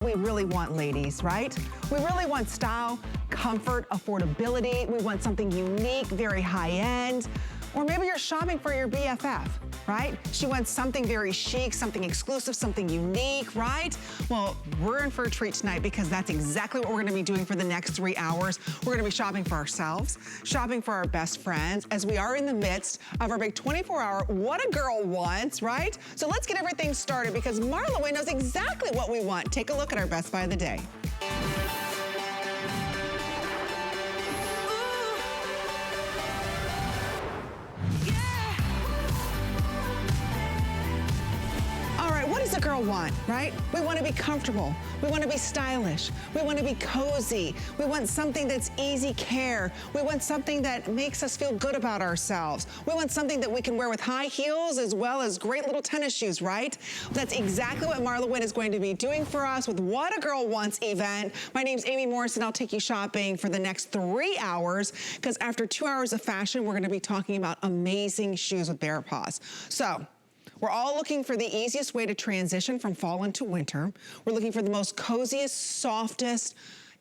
We really want, ladies, right? We really want style, comfort, affordability. We want something unique, very high-end. Or maybe you're shopping for your BFF, right? She wants something very chic, something exclusive, something unique, right? Well, we're in for a treat tonight because that's exactly what we're gonna be doing for the next 3 hours. We're gonna be shopping for ourselves, shopping for our best friends, as we are in the midst of our big 24-hour What a Girl Wants, right? So let's get everything started because MarlaWynne knows exactly what we want. Take a look at our Best Buy of the Day. What does a girl want, right? We want to be comfortable. We want to be stylish. We want to be cozy. We want something that's easy care. We want something that makes us feel good about ourselves. We want something that we can wear with high heels as well as great little tennis shoes, right? That's exactly what MarlaWynne is going to be doing for us with What a Girl Wants event. My name's Amy Morrison. I'll take you shopping for the next 3 hours because after 2 hours of fashion, we're going to be talking about amazing shoes with bare paws. So, we're all looking for the easiest way to transition from fall into winter. We're looking for the most coziest, softest,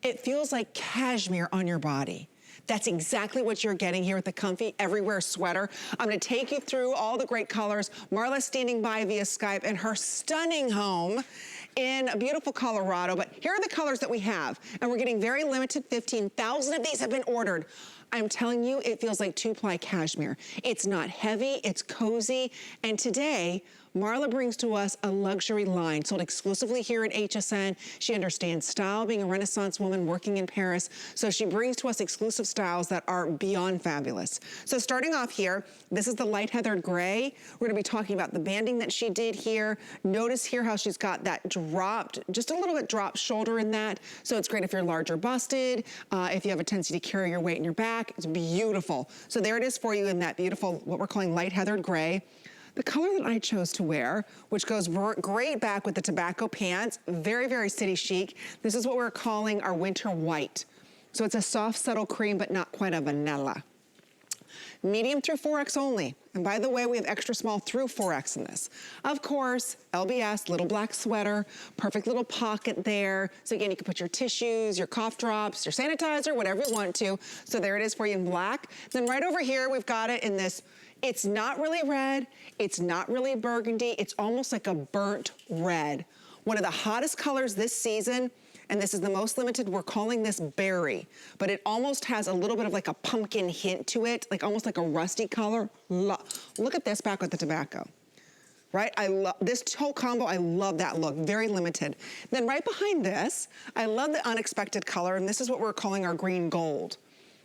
it feels like cashmere on your body. That's exactly what you're getting here with the Comfy Everywhere sweater. I'm gonna take you through all the great colors. Marla's standing by via Skype in her stunning home in beautiful Colorado, but here are the colors that we have. And we're getting very limited, 15,000 of these have been ordered. I'm telling you, it feels like 2-ply cashmere. It's not heavy, it's cozy, and today, Marla brings to us a luxury line sold exclusively here at HSN. She understands style, being a Renaissance woman working in Paris, so she brings to us exclusive styles that are beyond fabulous. So starting off here, this is the light heathered gray. We're gonna be talking about the banding that she did here. Notice here how she's got that dropped, just a little bit dropped shoulder in that, so it's great if you're large or busted, if you have a tendency to carry your weight in your back. It's beautiful. So there it is for you in that beautiful, what we're calling light heathered gray. The color that I chose to wear, which goes great back with the tobacco pants, very, very city chic. This is what we're calling our winter white. So it's a soft, subtle cream, but not quite a vanilla. Medium through 4X only. And by the way, we have extra small through 4X in this. Of course, LBS, little black sweater, perfect little pocket there. So again, you can put your tissues, your cough drops, your sanitizer, whatever you want to. So there it is for you in black. Then right over here, we've got it in this, it's not really red, it's not really burgundy, it's almost like a burnt red. One of the hottest colors this season, and this is the most limited, we're calling this berry, but it almost has a little bit of like a pumpkin hint to it, like almost like a rusty color. Look at this back with the tobacco, right? I love this whole combo, I love that look, very limited. Then right behind this, I love the unexpected color, and this is what we're calling our green gold.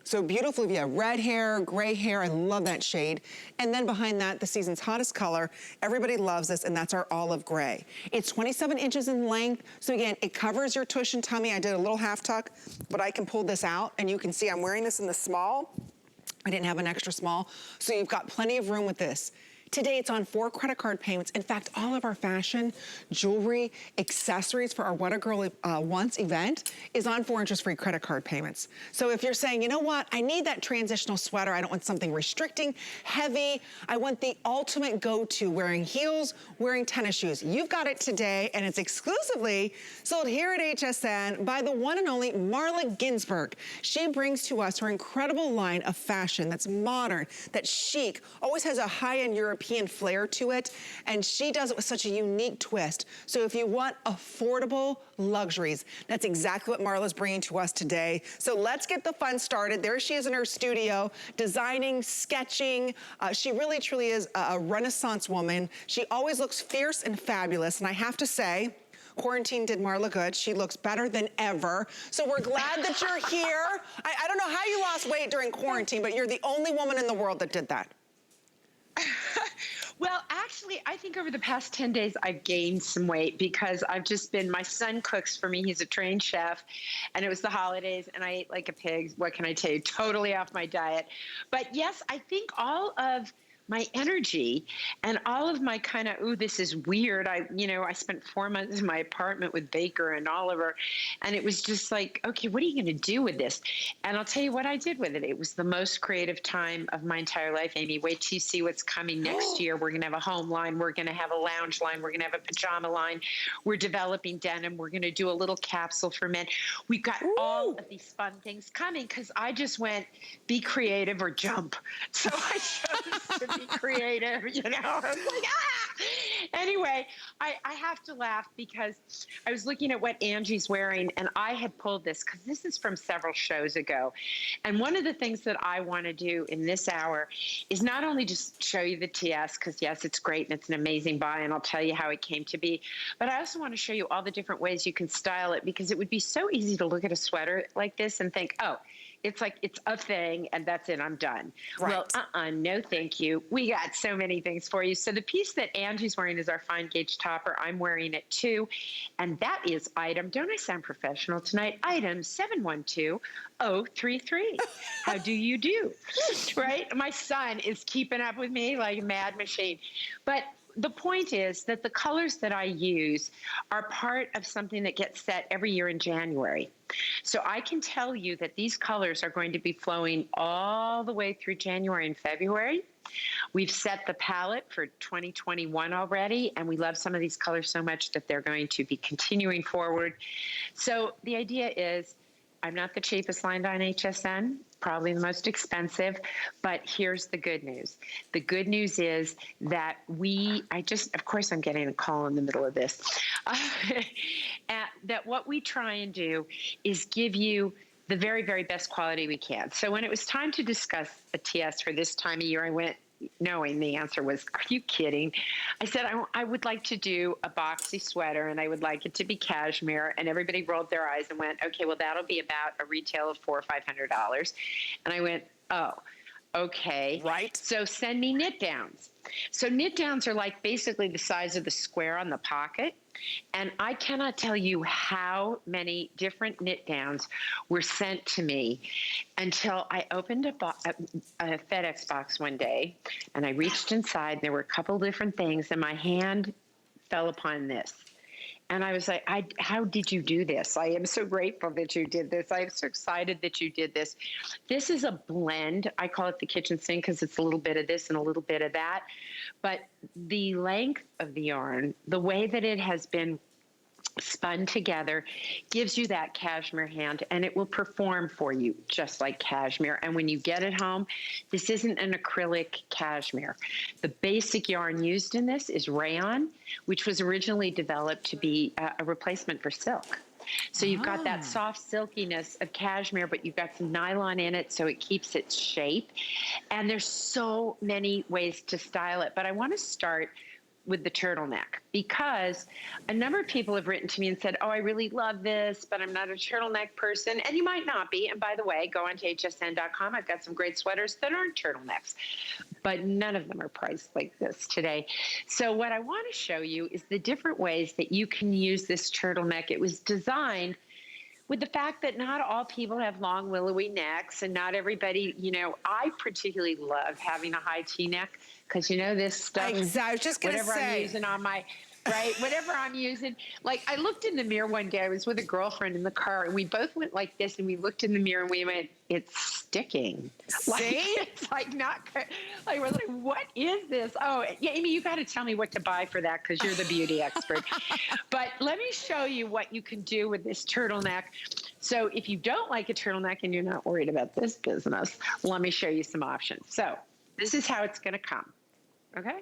So beautiful if you have red hair, gray hair, I love that shade. And then behind that, the season's hottest color, everybody loves this, and that's our olive gray. It's 27 inches in length, so again, it covers your tush and tummy. I did a little half tuck, but I can pull this out, and you can see I'm wearing this in the small. I didn't have an extra small, so you've got plenty of room with this. Today, it's on 4 credit card payments. In fact, all of our fashion, jewelry, accessories for our What a Girl Wants event is on 4 interest-free credit card payments. So if you're saying, you know what, I need that transitional sweater, I don't want something restricting, heavy, I want the ultimate go-to, wearing heels, wearing tennis shoes. You've got it today, and it's exclusively sold here at HSN by the one and only Marla Ginsburg. She brings to us her incredible line of fashion that's modern, that's chic, always has a high-end European flair to it, and she does it with such a unique twist. So if you want affordable luxuries, that's exactly what Marla's bringing to us today. So let's get the fun started. There she is in her studio, designing, sketching. She really, truly is a Renaissance woman. She always looks fierce and fabulous, and I have to say, quarantine did Marla good. She looks better than ever. So we're glad that you're here. I don't know how you lost weight during quarantine, but you're the only woman in the world that did that. Well, actually, I think over the past 10 days, I've gained some weight because I've just been, my son cooks for me. He's a trained chef, and it was the holidays, and I ate like a pig. What can I tell you? Totally off my diet. But yes, I think all of my energy and all of my kind of, ooh, this is weird. I spent 4 months in my apartment with Baker and Oliver, and it was just like, okay, what are you going to do with this? And I'll tell you what I did with it. It was the most creative time of my entire life, Amy. Wait till you see what's coming next year. We're going to have a home line. We're going to have a lounge line. We're going to have a pajama line. We're developing denim. We're going to do a little capsule for men. We've got all of these fun things coming because I just went, be creative or jump. So I chose to be creative, I was like, ah! Anyway, I have to laugh because I was looking at what Angie's wearing, and I had pulled this because this is from several shows ago. And one of the things that I want to do in this hour is not only just show you the TS, because yes, it's great and it's an amazing buy, and I'll tell you how it came to be, but I also want to show you all the different ways you can style it, because it would be so easy to look at a sweater like this and think, oh, it's like it's a thing and that's it, I'm done. Right. Well, no thank you. We got so many things for you. So the piece that Angie's wearing is our fine gauge topper. I'm wearing it too. And that is item, don't I sound professional tonight? Item 712033. How do you do? Right? My son is keeping up with me like a mad machine. But the point is that the colors that I use are part of something that gets set every year in January. So I can tell you that these colors are going to be flowing all the way through January and February. We've set the palette for 2021 already, and we love some of these colors so much that they're going to be continuing forward. So the idea is, I'm not the cheapest lined on HSN, probably the most expensive, but here's the good news. The good news is that of course I'm getting a call in the middle of this, that what we try and do is give you the very, very best quality we can. So when it was time to discuss a TS for this time of year, I went, knowing the answer was, are you kidding? I said, I would like to do a boxy sweater, and I would like it to be cashmere. And everybody rolled their eyes and went, okay, well, that'll be about a retail of $400 or $500. And I went, oh, okay. Right. So send me knit downs. So knit downs are like basically the size of the square on the pocket. And I cannot tell you how many different knit downs were sent to me until I opened a FedEx box one day, and I reached inside. There were a couple different things, and my hand fell upon this. And I was like, how did you do this? I am so grateful that you did this. I am so excited that you did this. This is a blend. I call it the kitchen sink because it's a little bit of this and a little bit of that. But the length of the yarn, the way that it has been spun together, gives you that cashmere hand, and it will perform for you just like cashmere. And when you get it home, this isn't an acrylic cashmere. The basic yarn used in this is rayon, which was originally developed to be a replacement for silk. So you've got that soft silkiness of cashmere, but you've got some nylon in it so it keeps its shape. And there's so many ways to style it. But I want to start with the turtleneck, because a number of people have written to me and said, oh, I really love this, but I'm not a turtleneck person. And you might not be. And by the way, go on to hsn.com. I've got some great sweaters that aren't turtlenecks, but none of them are priced like this today. So what I want to show you is the different ways that you can use this turtleneck. It was designed with the fact that not all people have long, willowy necks, and not everybody, I particularly love having a high T-neck, because this stuff, I was just going to say, whatever I'm using on my, right, whatever I'm using. Like, I looked in the mirror one day. I was with a girlfriend in the car, and we both went like this, and we looked in the mirror, and we went, it's sticking. Like, it's like not, like, we're like, what is this? Oh, yeah, Amy, you got to tell me what to buy for that, because you're the beauty expert. But let me show you what you can do with this turtleneck. So if you don't like a turtleneck and you're not worried about this business, let me show you some options. So this is how it's going to come. Okay.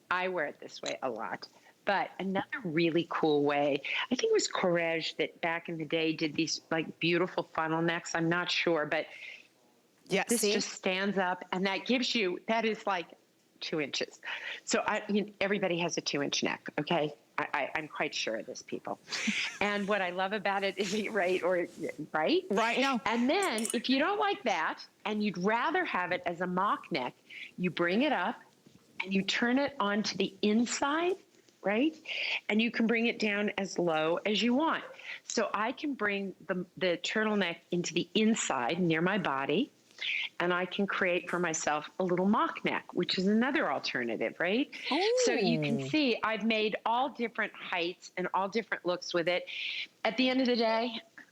I wear it this way a lot. But another really cool way, I think it was Courage that back in the day did these like beautiful funnel necks. I'm not sure, but this just stands up, and that gives you, that is like 2 inches. So everybody has a 2-inch neck. Okay. I'm quite sure of this, people. And what I love about it is right now. And then if you don't like that and you'd rather have it as a mock neck, you bring it up and you turn it onto the inside, right? And you can bring it down as low as you want. So I can bring the turtleneck into the inside near my body. and I can create for myself a little mock neck, which is another alternative, right? So you can see I've made all different heights and all different looks with it. At the end of the day,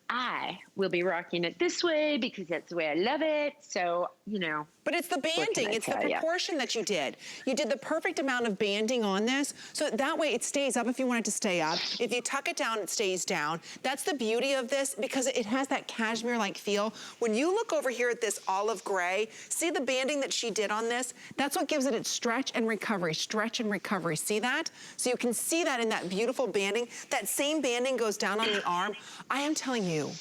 I will be rocking it this way because that's the way I love it. So, you know. But it's the banding, it's the proportion that you did. You did the perfect amount of banding on this, so that way it stays up if you want it to stay up. If you tuck it down, it stays down. That's the beauty of this, because it has that cashmere-like feel. When you look over here at this olive gray, see the banding that she did on this? That's what gives it its stretch and recovery, stretch and recovery. See that? So you can see that in that beautiful banding. That same banding goes down on the arm. I am telling you,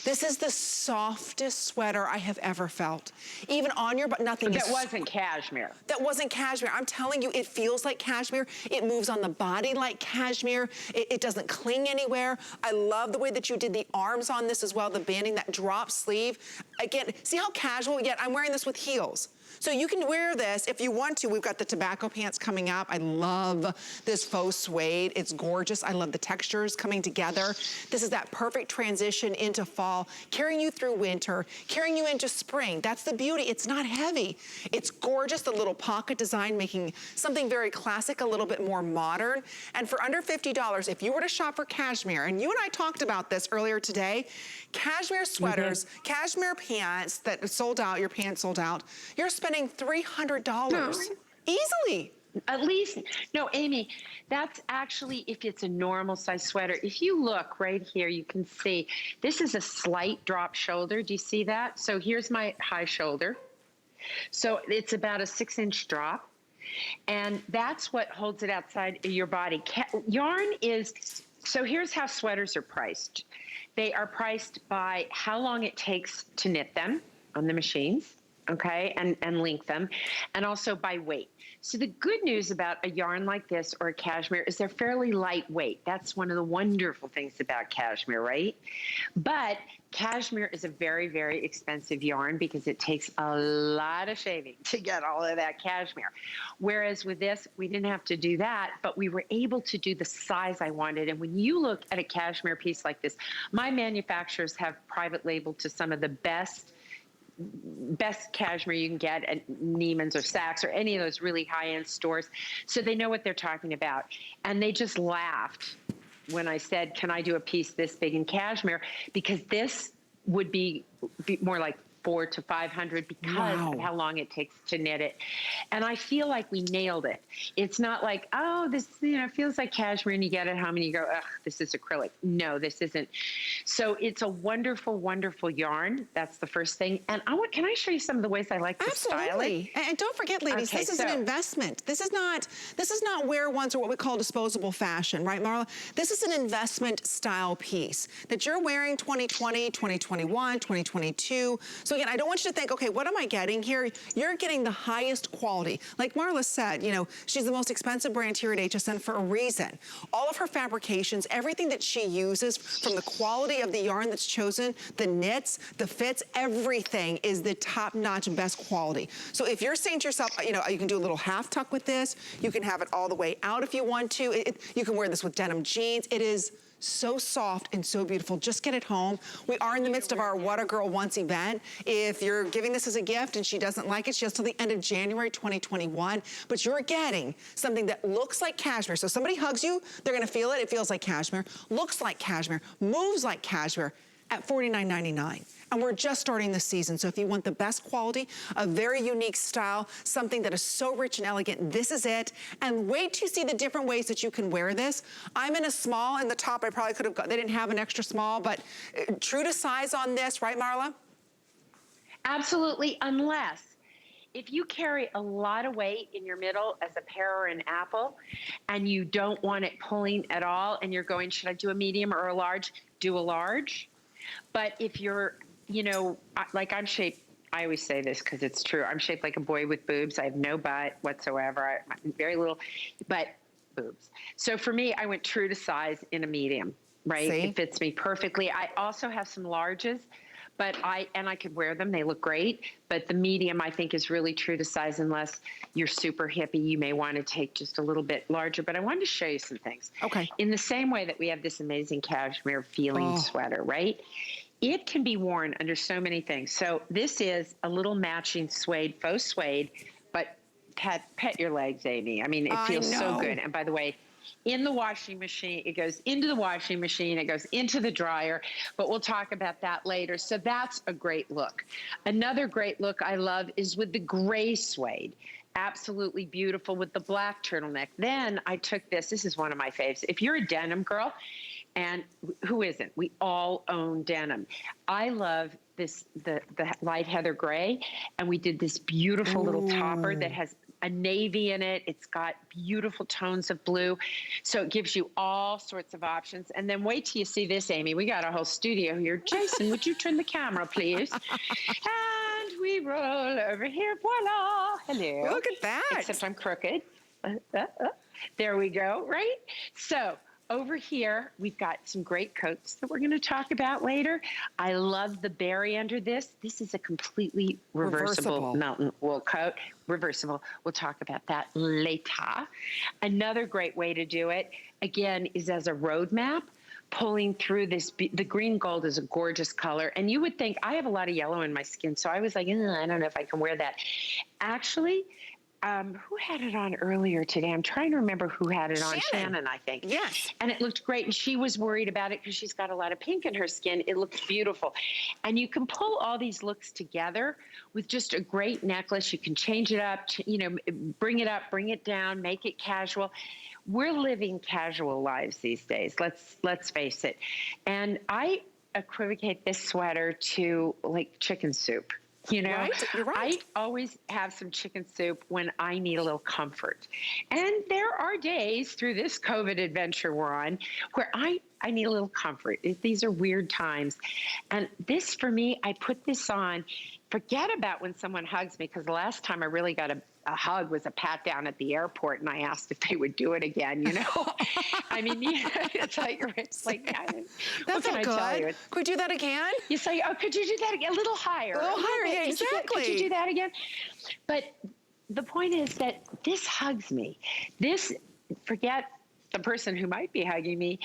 this is the softest sweater I have ever felt. Even on your, but nothing. That wasn't cashmere. That wasn't cashmere. I'm telling you, it feels like cashmere. It moves on the body like cashmere. It doesn't cling anywhere. I love the way that you did the arms on this as well, the banding, that drop sleeve. Again, see how casual, yet I'm wearing this with heels. So you can wear this if you want to. We've got the tobacco pants coming up. I love this faux suede. It's gorgeous. I love the textures coming together. This is that perfect transition into fall, carrying you through winter, carrying you into spring. That's the beauty. It's not heavy. It's gorgeous. The little pocket design making something very classic a little bit more modern. And for under $50, if you were to shop for cashmere, and you and I talked about this earlier today, cashmere sweaters, cashmere pants that sold out, your pants sold out, you're spending $300 easily. At least, no, Amy, that's actually if it's a normal size sweater. If you look right here, you can see this is a slight drop shoulder. Do you see that? So here's my high shoulder. So it's about a 6-inch drop. And that's what holds it outside of your body. Yarn is, so here's how sweaters are priced. They are priced by how long it takes to knit them on the machines, okay, and link them, and also by weight. So the good news about a yarn like this or a cashmere is they're fairly lightweight. That's one of the wonderful things about cashmere, right? But cashmere is a very, very expensive yarn because it takes a lot of shaving to get all of that cashmere. Whereas with this, we didn't have to do that, but we were able to do the size I wanted. And when you look at a cashmere piece like this, my manufacturers have private labeled to some of the best cashmere you can get at Neiman's or Saks or any of those really high-end stores. So they know what they're talking about. And they just laughed when I said, can I do a piece this big in cashmere? Because this would be more like $400 to $500 because of how long it takes to knit it. And I feel like we nailed it. It's not like, oh, this, you know, feels like cashmere and you get it home and you go, ugh, this is acrylic. No, this isn't. So it's a wonderful, wonderful yarn. That's the first thing. And can I show you some of the ways I like to style it? And don't forget, ladies, this is an investment. This is not wear once or what we call disposable fashion, right, Marla? This is an investment style piece that you're wearing 2020, 2021, 2022. So again, I don't want you to think, okay, what am I getting here? You're getting the highest quality. Like Marla said, you know, she's the most expensive brand here at HSN for a reason. All of her fabrications, everything that she uses, from the quality of the yarn that's chosen, the knits, the fits, everything is the top-notch, best quality. So if you're saying to yourself, you know, you can do a little half tuck with this, you can have it all the way out if you want to. You can wear this with denim jeans. It is so soft and so beautiful. Just get it home. We are in the midst of our What a Girl Wants event. If you're giving this as a gift and she doesn't like it, she has till the end of January 2021. But you're getting something that looks like cashmere. So somebody hugs you, they're gonna feel it. It feels like cashmere, looks like cashmere, moves like cashmere at $49.99. And we're just starting this season. So if you want the best quality, a very unique style, something that is so rich and elegant, this is it. And wait to see the different ways that you can wear this. I'm in a small. In the top, I probably could have got, they didn't have an extra small, but true to size on this, right, Marla? Absolutely, unless if you carry a lot of weight in your middle as a pear or an apple and you don't want it pulling at all and you're going, should I do a medium or a large? Do a large. But if you're, you know, like I'm shaped, I always say this because it's true. I'm shaped like a boy with boobs. I have no butt whatsoever. Very little, but boobs. So for me, I went true to size in a medium, right? See? It fits me perfectly. I also have some larges, but I could wear them. They look great. But the medium, I think, is really true to size. Unless you're super hippie, you may want to take just a little bit larger. But I wanted to show you some things. Okay. In the same way that we have this amazing cashmere feeling sweater, right? it can be worn under so many things. So this is a little matching suede, faux suede, but pet your legs, Amy. I mean, it feels so good. And by the way, in the washing machine, it goes into the washing machine, it goes into the dryer, but we'll talk about that later. So that's a great look. Another great look I love is with the gray suede. Absolutely beautiful with the black turtleneck. Then I took this is one of my faves. If you're a denim girl, and who isn't? We all own denim. I love this, the light heather gray, and we did this beautiful little topper that has a navy in it. It's got beautiful tones of blue. So it gives you all sorts of options. And then wait till you see this, Amy. We got a whole studio here. Jason, would you turn the camera, please? And we roll over here. Voila. Hello. Look at that. Except I'm crooked. There we go, right? So over here, we've got some great coats that we're going to talk about later. I love the berry under this. This is a completely reversible mountain wool coat. Reversible. We'll talk about that later. Another great way to do it, again, is as a roadmap. Pulling through this, the green gold is a gorgeous color. And you would think, I have a lot of yellow in my skin, so I was like, I don't know if I can wear that. Actually, who had it on earlier today? I'm trying to remember who had it on. Shannon, I think. Yes. And it looked great. And she was worried about it because she's got a lot of pink in her skin. It looks beautiful. And you can pull all these looks together with just a great necklace. You can change it up, bring it up, bring it down, make it casual. We're living casual lives these days. Let's face it. And I equivocate this sweater to like chicken soup. You know, right? You're right. I always have some chicken soup when I need a little comfort. And there are days through this COVID adventure we're on where I need a little comfort. These are weird times. And this, for me, I put this on. Forget about when someone hugs me, because the last time I really got a hug was a pat down at the airport, and I asked if they would do it again, I mean, it's like that's what not can I tell you? Could we do that again? You say, oh, could you do that again? A little higher. A little higher, yeah, exactly. Could you do that again? But the point is that this hugs me. Forget the person who might be hugging me.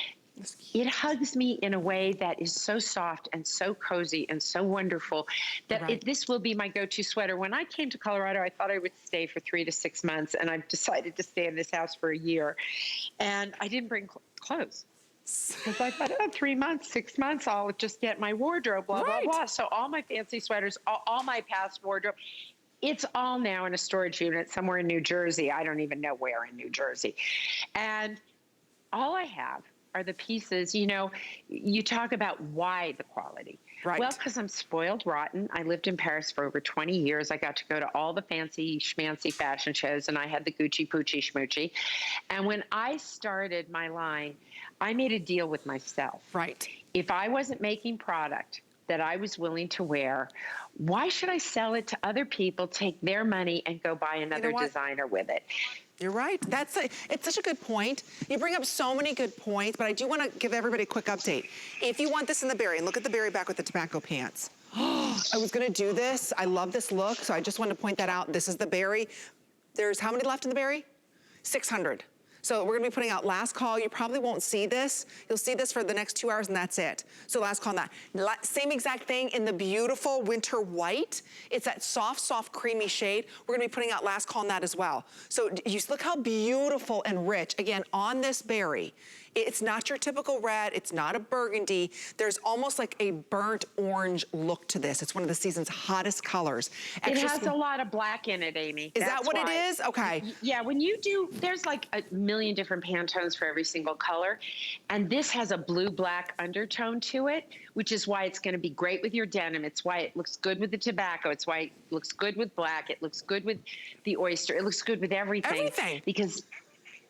It hugs me in a way that is so soft and so cozy and so wonderful that this will be my go-to sweater. When I came to Colorado, I thought I would stay for 3 to 6 months, and I've decided to stay in this house for a year. And I didn't bring clothes because I thought, 3 months, 6 months, I'll just get my wardrobe, blah, blah, blah. So all my fancy sweaters, all my past wardrobe, it's all now in a storage unit somewhere in New Jersey. I don't even know where in New Jersey. And all I have are the pieces, you talk about why the quality. Right. Well, because I'm spoiled rotten. I lived in Paris for over 20 years. I got to go to all the fancy schmancy fashion shows, and I had the Gucci Poochie Schmoochie. And when I started my line, I made a deal with myself. Right. If I wasn't making product that I was willing to wear, why should I sell it to other people, take their money, and go buy another designer with it? You're right. It's such a good point. You bring up so many good points, but I do want to give everybody a quick update. If you want this in the berry, and look at the berry back with the tobacco pants. I was going to do this. I love this look, so I just wanted to point that out. This is the berry. There's how many left in the berry? 600. So we're gonna be putting out last call. You probably won't see this. You'll see this for the next 2 hours, and that's it. So last call on that. Same exact thing in the beautiful winter white. It's that soft, creamy shade. We're gonna be putting out last call on that as well. So you look how beautiful and rich, again, on this berry. It's not your typical red, it's not a burgundy. There's almost like a burnt orange look to this. It's one of the season's hottest colors. It has a lot of black in it, Amy. Is that what it is? Okay. Yeah, when you do, there's like a million different Pantones for every single color. And this has a blue-black undertone to it, which is why it's gonna be great with your denim. It's why it looks good with the tobacco. It's why it looks good with black. It looks good with the oyster. It looks good with everything. Everything. Because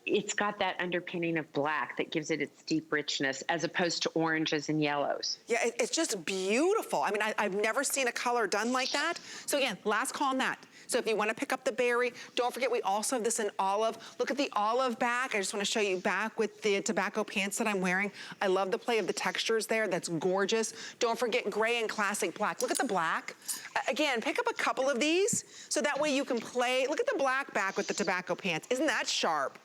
it's got that underpinning of black that gives it its deep richness, as opposed to oranges and yellows. Yeah, it's just beautiful. I mean, I've never seen a color done like that. So again, last call on that. So if you want to pick up the berry, don't forget we also have this in olive. Look at the olive back. I just want to show you back with the tobacco pants that I'm wearing. I love the play of the textures there. That's gorgeous. Don't forget gray and classic black. Look at the black. Again, pick up a couple of these so that way you can play. Look at the black back with the tobacco pants. Isn't that sharp?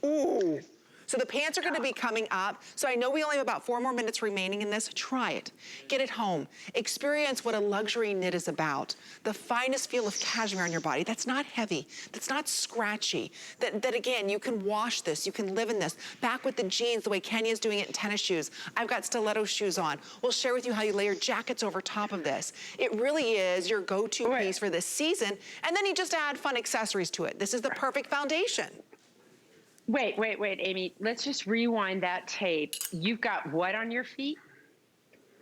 Ooh, So the pants are gonna be coming up. So I know we only have about 4 more minutes remaining in this. Try it. Get it home. Experience what a luxury knit is about. The finest feel of cashmere on your body. That's not heavy. That's not scratchy. That again, you can wash this. You can live in this. Back with the jeans, the way Kenya's doing it in tennis shoes. I've got stiletto shoes on. We'll share with you how you layer jackets over top of this. It really is your go-to piece for this season. And then you just add fun accessories to it. This is the perfect foundation. Wait, Amy. Let's just rewind that tape. You've got what on your feet?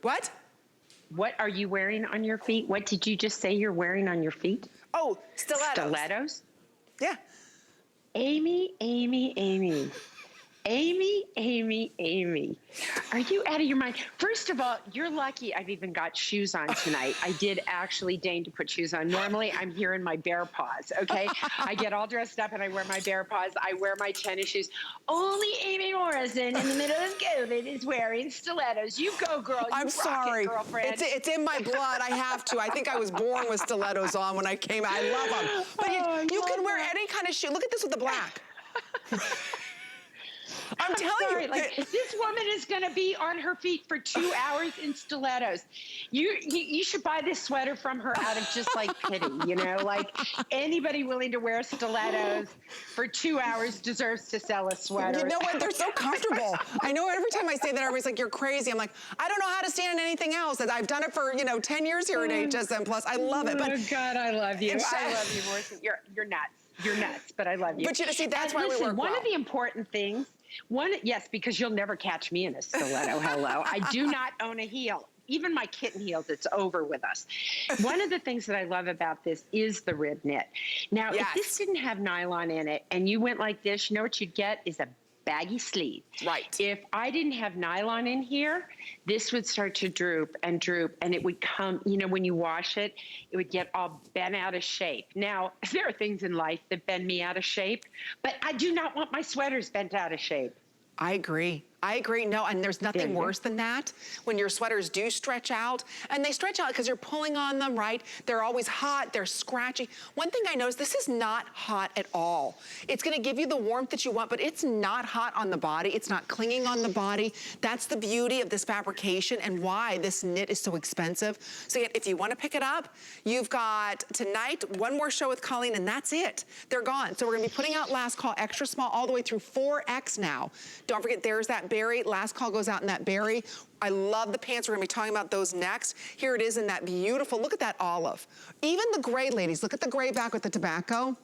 What? What are you wearing on your feet? What did you just say you're wearing on your feet? Oh, stilettos. Stilettos? Yeah. Amy. Are you out of your mind? First of all, you're lucky I've even got shoes on tonight. I did actually deign to put shoes on. Normally, I'm here in my bare paws, okay? I get all dressed up and I wear my bare paws. I wear my tennis shoes. Only Amy Morrison in the middle of COVID is wearing stilettos. You go, girl. I'm sorry. Girlfriend. It's in my blood. I have to. I think I was born with stilettos on when I came out. I love them. But you can wear any kind of shoe. Look at this with the black. I'm telling you, like, this woman is going to be on her feet for 2 hours in stilettos. You should buy this sweater from her out of just like pity, you know, like anybody willing to wear stilettos for 2 hours deserves to sell a sweater. You know what? They're so comfortable. I know every time I say that, everybody's like, you're crazy. I'm like, I don't know how to stand in anything else. I've done it for, 10 years here at HSN Plus. I love it. But oh God, I love you. I love you, Morrison. You're nuts. You're nuts, but I love you. But see, that's why we work well. One of the important things, yes, because you'll never catch me in a stiletto. Hello. I do not own a heel. Even my kitten heels, it's over with us. One of the things that I love about this is the rib knit. Now, if this didn't have nylon in it and you went like this, you know what you'd get is a baggy sleeve. Right. If I didn't have nylon in here, this would start to droop, and it would come, when you wash it, it would get all bent out of shape. Now, there are things in life that bend me out of shape, but I do not want my sweaters bent out of shape. I agree. No, and there's nothing worse than that when your sweaters do stretch out, and they stretch out because you're pulling on them, right? They're always hot, they're scratchy. One thing I noticed, this is not hot at all. It's gonna give you the warmth that you want, but it's not hot on the body. It's not clinging on the body. That's the beauty of this fabrication and why this knit is so expensive. So again, if you wanna pick it up, you've got tonight, one more show with Colleen, and that's it. They're gone. So we're gonna be putting out last call extra small all the way through 4X now. Don't forget, there's that berry. Last call goes out in that berry. I love the pants. We're gonna be talking about those next. Here it is in that beautiful, look at that olive. Even the gray, ladies, look at the gray back with the tobacco.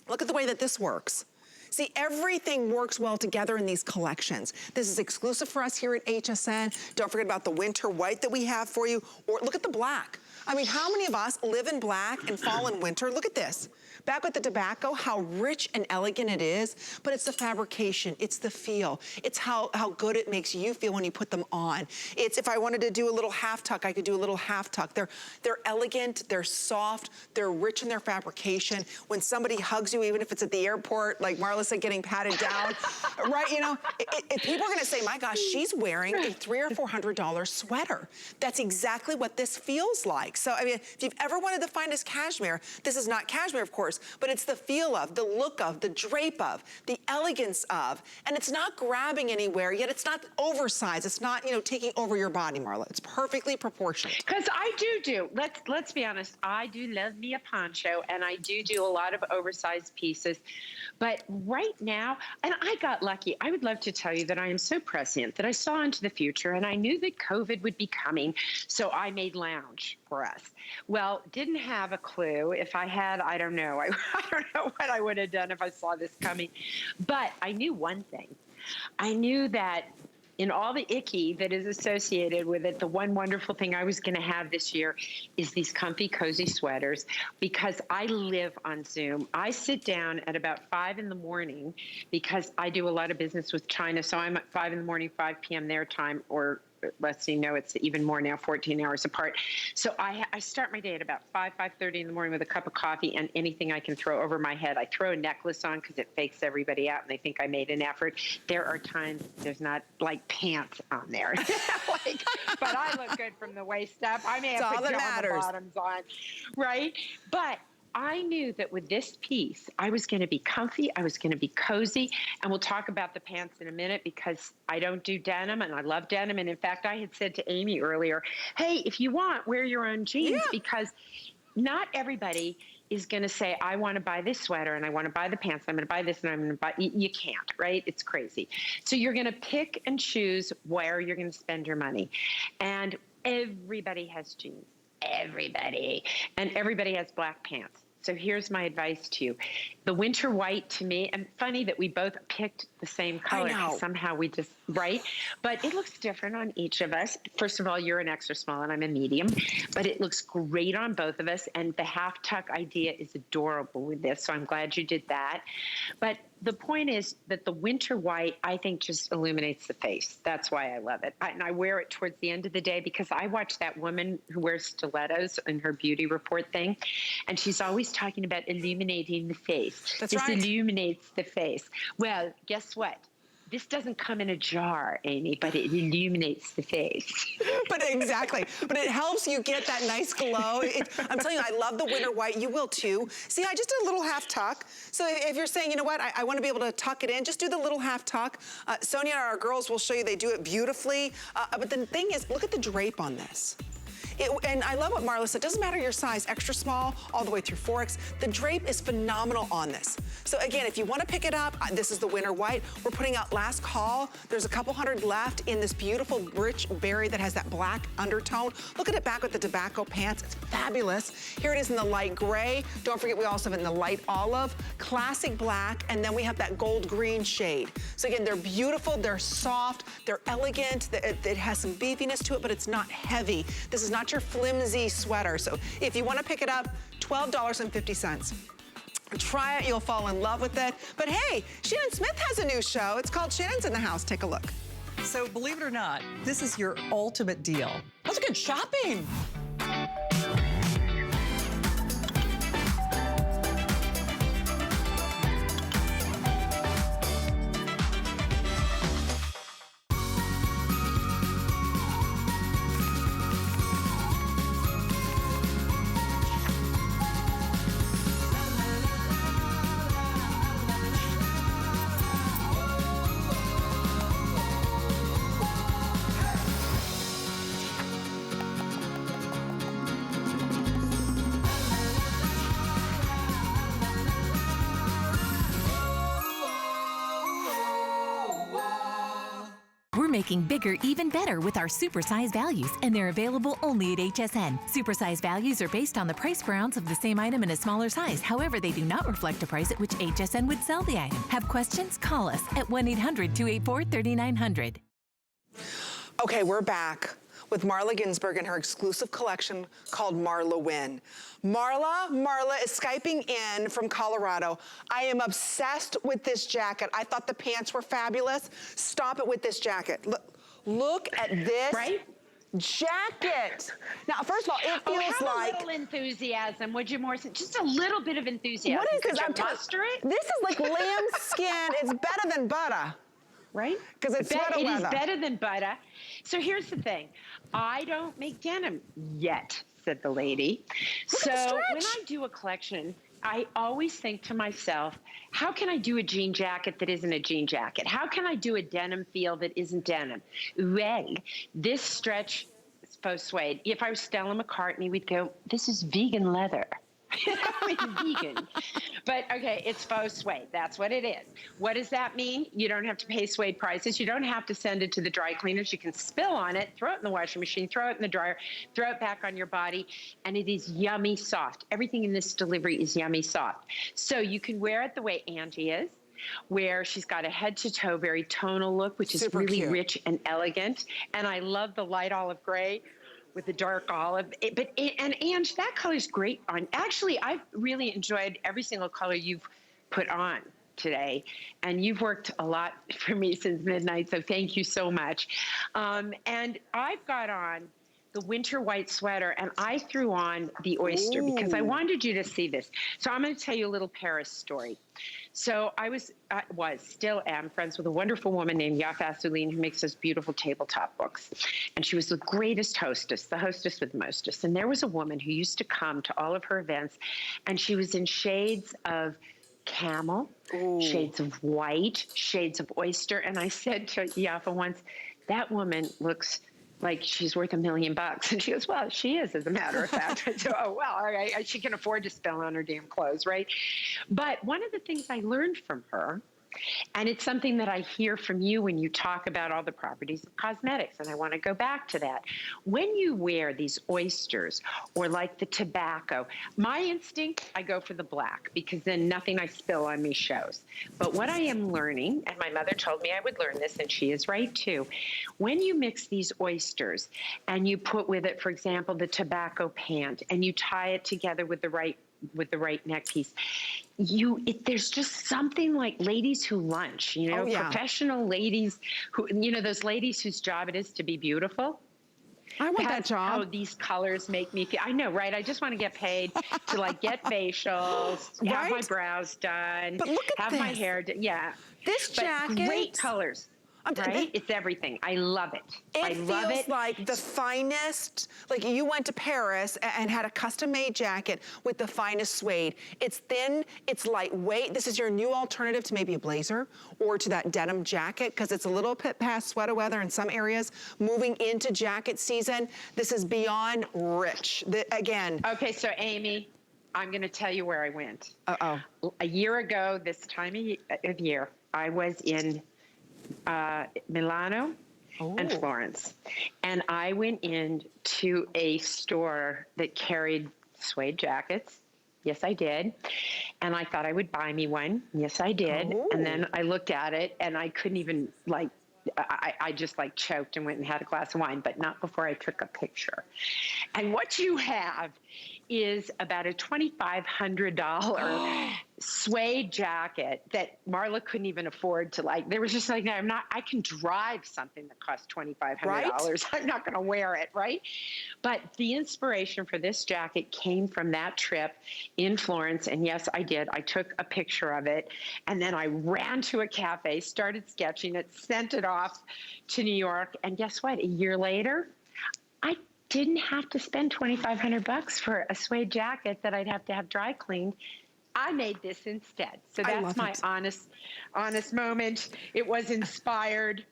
Look at the way that this works. See, everything works well together in these collections. This is exclusive for us here at HSN. Don't forget about the winter white that we have for you. Or look at the black. I mean, how many of us live in black and fall in winter? Look at this. Back with the tobacco, how rich and elegant it is, but it's the fabrication, it's the feel, it's how good it makes you feel when you put them on. It's, if I wanted to do a little half tuck, I could do a little half tuck. They're elegant, they're soft, they're rich in their fabrication. When somebody hugs you, even if it's at the airport, like Marla said, getting patted down, right? People are gonna say, my gosh, she's wearing a $300 or $400 sweater. That's exactly what this feels like. So, I mean, if you've ever wanted to find this cashmere, this is not cashmere, of course, but it's the feel of, the look of, the drape of, the elegance of, and it's not grabbing anywhere, yet it's not oversized. It's not, taking over your body, Marla. It's perfectly proportioned. Because I do. Let's be honest. I do love me a poncho, and I do a lot of oversized pieces. But right now, and I got lucky. I would love to tell you that I am so prescient that I saw into the future, and I knew that COVID would be coming, so I made lounge for us. Well, didn't have a clue. If I had, I don't know. I don't know what I would have done if I saw this coming. But I knew one thing. I knew that in all the icky that is associated with it, the one wonderful thing I was going to have this year is these comfy, cozy sweaters, because I live on Zoom. I sit down at about 5 in the morning because I do a lot of business with China. So I'm at 5 in the morning, 5 p.m. their time, or let's see, no, it's even more now, 14 hours apart. So I start my day at about 5:30 in the morning with a cup of coffee and anything I can throw over my head. I throw a necklace on because it fakes everybody out and they think I made an effort. There are times there's not like pants on there. But I look good from the waist up. I may have pajama bottoms on, right? But I knew that with this piece, I was going to be comfy, I was going to be cozy, and we'll talk about the pants in a minute because I don't do denim and I love denim. And in fact, I had said to Amy earlier, hey, if you want, wear your own jeans because not everybody is going to say, I want to buy this sweater and I want to buy the pants. I'm going to buy this and I'm going to buy, you can't, right? It's crazy. So you're going to pick and choose where you're going to spend your money. And everybody has jeans. Everybody. And everybody has black pants. So here's my advice to you. The winter white to me, and funny that we both picked the same color. Somehow we just, right? But it looks different on each of us. First of all, you're an extra small and I'm a medium, but it looks great on both of us. And the half tuck idea is adorable with this. So I'm glad you did that. But the point is that the winter white, I think, just illuminates the face. That's why I love it. And I wear it towards the end of the day because I watch that woman who wears stilettos in her beauty report thing. And she's always talking about illuminating the face. That's this right. illuminates the face. Well, guess what? This doesn't come in a jar, Amy, but it illuminates the face. But exactly. But it helps you get that nice glow. I'm telling you, I love the winter white. You will too. See, I just did a little half tuck. So if you're saying, you know what, I want to be able to tuck it in, just do the little half tuck. Sonia and our girls will show you they do it beautifully. But the thing is, look at the drape on this. And I love what Marla said, doesn't matter your size, extra small, all the way through 4X. The drape is phenomenal on this. So again, if you want to pick it up, this is the winter white. We're putting out last call. There's a couple hundred left in this beautiful rich berry that has that black undertone. Look at it back with the tobacco pants. It's fabulous. Here it is in the light gray. Don't forget we also have it in the light olive, classic black, and then we have that gold green shade. So again, they're beautiful, they're soft, they're elegant. It has some beefiness to it, but it's not heavy. This is not your flimsy sweater. So if you want to pick it up, $12.50. Try it, you'll fall in love with it. But hey, Shannon Smith has a new show. It's called Shannon's in the House. Take a look. So believe it or not, this is your ultimate deal. That's good shopping. Making bigger even better with our supersize values, and they're available only at HSN. Supersize values are based on the price per ounce of the same item in a smaller size. However, they do not reflect a price at which HSN would sell the item. Have questions? Call us at 1-800-284-3900. Okay, we're back with Marla Ginsburg and her exclusive collection called MarlaWynne. Marla is Skyping in from Colorado. I am obsessed with this jacket. I thought the pants were fabulous. Stop it with this jacket. Look at this jacket. Now, first of all, it feels have like a little enthusiasm. Would you more? Just a little bit of enthusiasm. What is this? Could you muster it? This is like lamb skin. It's better than butter. Right? Because it's sweater It weather. is better than butter. So here's the thing. I don't make denim yet, said the lady. So when I do a collection, I always think to myself, how can I do a jean jacket that isn't a jean jacket? How can I do a denim feel that isn't denim? Well, this stretch is faux suede. If I was Stella McCartney, we'd go, this is vegan leather. It's vegan. But okay, it's faux suede. That's what it is. What does that mean? You don't have to pay suede prices. You don't have to send it to the dry cleaners. You can spill on it, throw it in the washing machine, throw it in the dryer, throw it back on your body, and it is yummy soft. Everything in this delivery is yummy soft. So you can wear it the way Angie is, where she's got a head to toe, very tonal look, which is really cute, rich and elegant. And I love the light olive gray with the dark olive. And Ange, that color's great on. Actually, I've really enjoyed every single color you've put on today. And you've worked a lot for me since midnight, so thank you so much. And I've got on the winter white sweater, and I threw on the oyster because I wanted you to see this. So I'm going to tell you a little Paris story. So I still am friends with a wonderful woman named Yafa Assoulin who makes those beautiful tabletop books. And she was the greatest hostess, the hostess with the mostest. And there was a woman who used to come to all of her events, and she was in shades of camel, shades of white, shades of oyster. And I said to Yafa once, that woman looks like she's worth $1 million. And she goes, well, she is, as a matter of fact. I said, oh, well, all right, she can afford to spend on her damn clothes, right? But one of the things I learned from her, and it's something that I hear from you when you talk about all the properties of cosmetics, and I want to go back to that. When you wear these oysters or like the tobacco, my instinct, I go for the black because then nothing I spill on me shows. But what I am learning, and my mother told me I would learn this, and she is right too, when you mix these oysters and you put with it, for example, the tobacco pant, and you tie it together with the right neck piece, there's just something like ladies who lunch, professional ladies who, those ladies whose job it is to be beautiful. I want that job. How these colors make me feel. I know, right? I just want to get paid to get facials, have my brows done, but look at have my hair done. Yeah. This jacket. Great colors. Right? It's everything. I love it. It feels like the finest, like you went to Paris and had a custom-made jacket with the finest suede. It's thin, it's lightweight. This is your new alternative to maybe a blazer or to that denim jacket because it's a little bit past sweater weather in some areas. Moving into jacket season, this is beyond rich. Again. Okay, so Amy, I'm going to tell you where I went. Uh-oh. A year ago, this time of year, I was in Milano and Florence. And I went into a store that carried suede jackets. Yes, I did. And I thought I would buy me one. Yes, I did. And then I looked at it and I couldn't even I just choked and went and had a glass of wine, but not before I took a picture. And what you have is about a $2,500 suede jacket that Marla couldn't even afford to there was just I can drive something that costs $2,500. Right? I'm not going to wear it. Right. But the inspiration for this jacket came from that trip in Florence. And yes, I did. I took a picture of it and then I ran to a cafe, started sketching it, sent it off to New York. And guess what? A year later, I didn't have to spend $2,500 for a suede jacket that I'd have to have dry cleaned. I made this instead. So that's my honest moment. It was inspired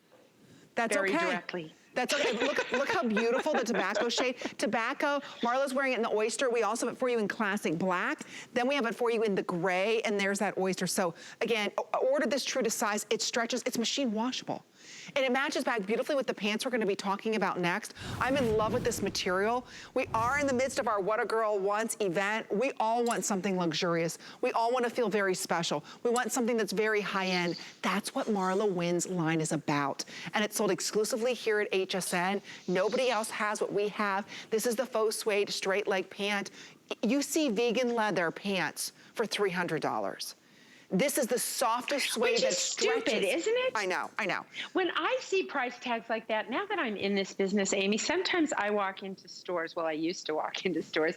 very directly. That's okay. Look how beautiful the tobacco shade. Tobacco, Marla's wearing it in the oyster. We also have it for you in classic black. Then we have it for you in the gray, and there's that oyster. So again, order this true to size. It stretches, it's machine washable. And it matches back beautifully with the pants we're gonna be talking about next. I'm in love with this material. We are in the midst of our What a Girl Wants event. We all want something luxurious. We all wanna feel very special. We want something that's very high-end. That's what MarlaWynne's line is about. And it's sold exclusively here at HSN. Nobody else has what we have. This is the faux suede straight leg pant. You see vegan leather pants for $300. This is the softest suede that stretches. Stupid, isn't it? I know. When I see price tags like that, now that I'm in this business, Amy, sometimes I walk into stores, I used to walk into stores,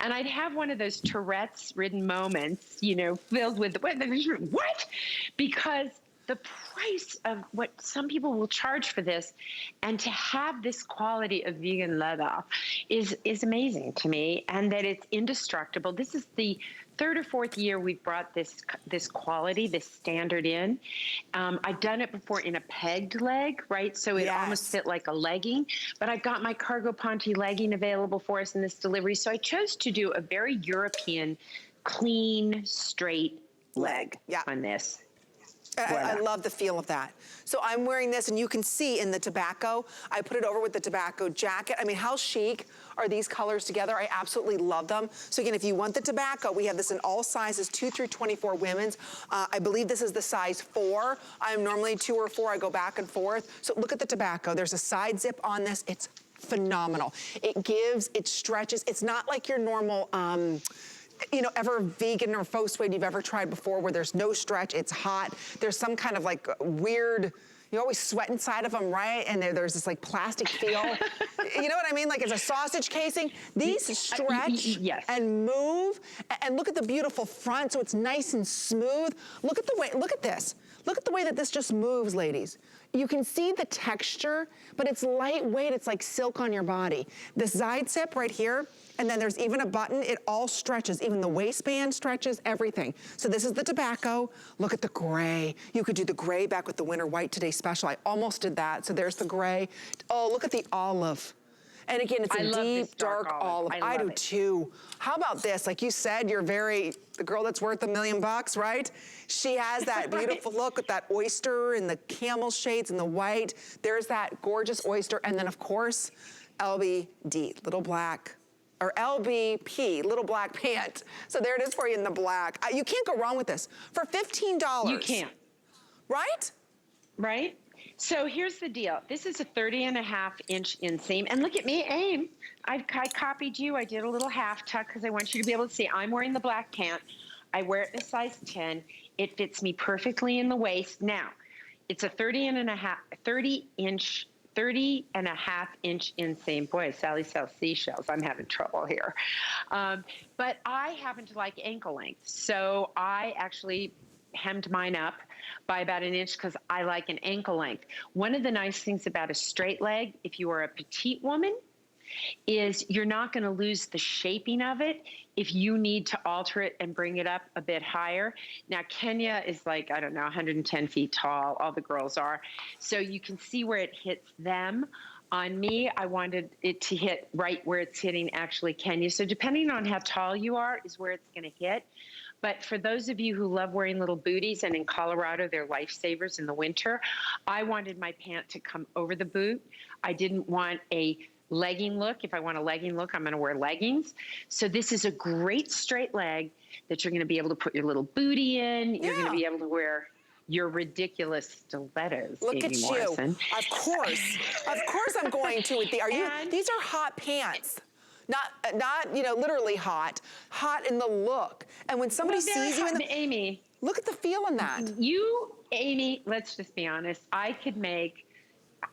and I'd have one of those Tourette's-ridden moments, filled with, what? Because the price of what some people will charge for this and to have this quality of vegan leather is amazing to me, and that it's indestructible. This is the third or fourth year we've brought this quality, this standard in. I've done it before in a pegged leg, right? So it almost fit like a legging, but I've got my cargo ponte legging available for us in this delivery. So I chose to do a very European, clean, straight leg on this. I love the feel of that. So I'm wearing this, and you can see in the tobacco, I put it over with the tobacco jacket. I mean, how chic are these colors together? I absolutely love them. So again, if you want the tobacco, we have this in all sizes, 2 through 24 women's. I believe this is the size 4. I'm normally 2 or 4. I go back and forth. So look at the tobacco. There's a side zip on this. It's phenomenal. It stretches. It's not like your normal, ever vegan or faux suede you've ever tried before where there's no stretch, it's hot. There's some kind of weird, You always sweat inside of them, right? And there's this like plastic feel. You know what I mean? Like it's a sausage casing. These stretch yes. and move. And look at the beautiful front, so it's nice and smooth. Look at the way, look at this. Look at the way that this just moves, ladies. You can see the texture, but it's lightweight. It's like silk on your body. The side zip right here, and then there's even a button. It all stretches. Even the waistband stretches, everything. So this is the tobacco. Look at the gray. You could do the gray back with the winter white today special. I almost did that. So there's the gray. Oh, look at the olive. And again, it's a deep, dark olive. I do too. How about this? Like you said, you're the girl that's worth $1 million, right? She has that beautiful look with that oyster and the camel shades and the white. There's that gorgeous oyster. And then of course, LBD, little black, or LBP, little black pant. So there it is for you in the black. You can't go wrong with this. For $15. You can't. Right? Right? So here's the deal. This is a 30.5-inch inseam. And look at me, aim. I copied you. I did a little half tuck because I want you to be able to see. I'm wearing the black pant. I wear it in a size 10. It fits me perfectly in the waist. Now, it's a 30.5-inch inseam. Boy, Sally sells seashells. I'm having trouble here. But I happen to like ankle length. So I actually hemmed mine up by about an inch because I like an ankle length. One of the nice things about a straight leg, if you are a petite woman, is you're not going to lose the shaping of it if you need to alter it and bring it up a bit higher. Now, Kenya is like, I don't know, 110 feet tall. All the girls are. So you can see where it hits them. On me, I wanted it to hit right where it's hitting actually Kenya. So depending on how tall you are is where it's going to hit. But for those of you who love wearing little booties, and in Colorado, they're lifesavers in the winter, I wanted my pant to come over the boot. I didn't want a legging look. If I want a legging look, I'm going to wear leggings. So this is a great straight leg that you're going to be able to put your little booty in. You're going to be able to wear your ridiculous stilettos. Look Amy at Morrison. you. Of course I'm going to with these are hot pants. Not literally hot in the look. And when somebody sees you Amy, look at the feel in that. Amy, let's just be honest. I could make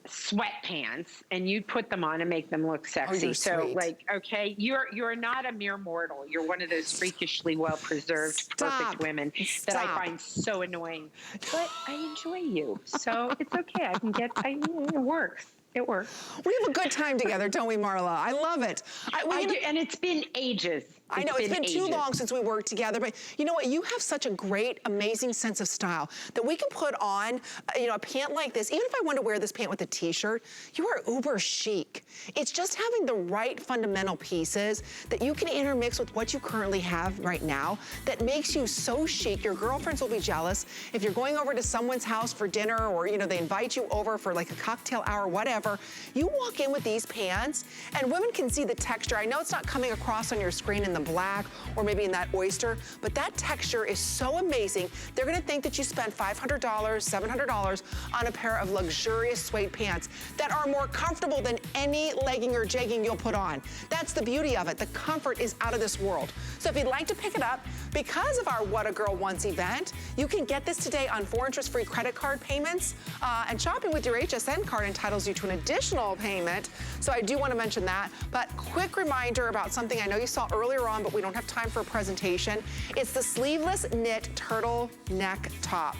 sweatpants and you'd put them on and make them look sexy. So like, okay, you're not a mere mortal. You're one of those freakishly well-preserved, perfect women that I find so annoying. But I enjoy you. So it's okay. It works. It works. We have a good time together, don't we, Marla? I love it. I do, and it's been ages. I know, it's been too long since we worked together, but you know what? You have such a great, amazing sense of style that we can put on, a pant like this. Even if I want to wear this pant with a t-shirt, you are uber chic. It's just having the right fundamental pieces that you can intermix with what you currently have right now that makes you so chic. Your girlfriends will be jealous. If you're going over to someone's house for dinner or, they invite you over for like a cocktail hour, whatever, you walk in with these pants and women can see the texture. I know it's not coming across on your screen in the black or maybe in that oyster, but that texture is so amazing. They're gonna think that you spent $500, $700 on a pair of luxurious suede pants that are more comfortable than any legging or jegging you'll put on. That's the beauty of it. The comfort is out of this world. So if you'd like to pick it up, because of our What a Girl Wants event, you can get this today on 4 interest-free credit card payments, and shopping with your HSN card entitles you to an additional payment. So I do want to mention that, but quick reminder about something I know you saw earlier on, but we don't have time for a presentation. It's the sleeveless knit turtleneck top.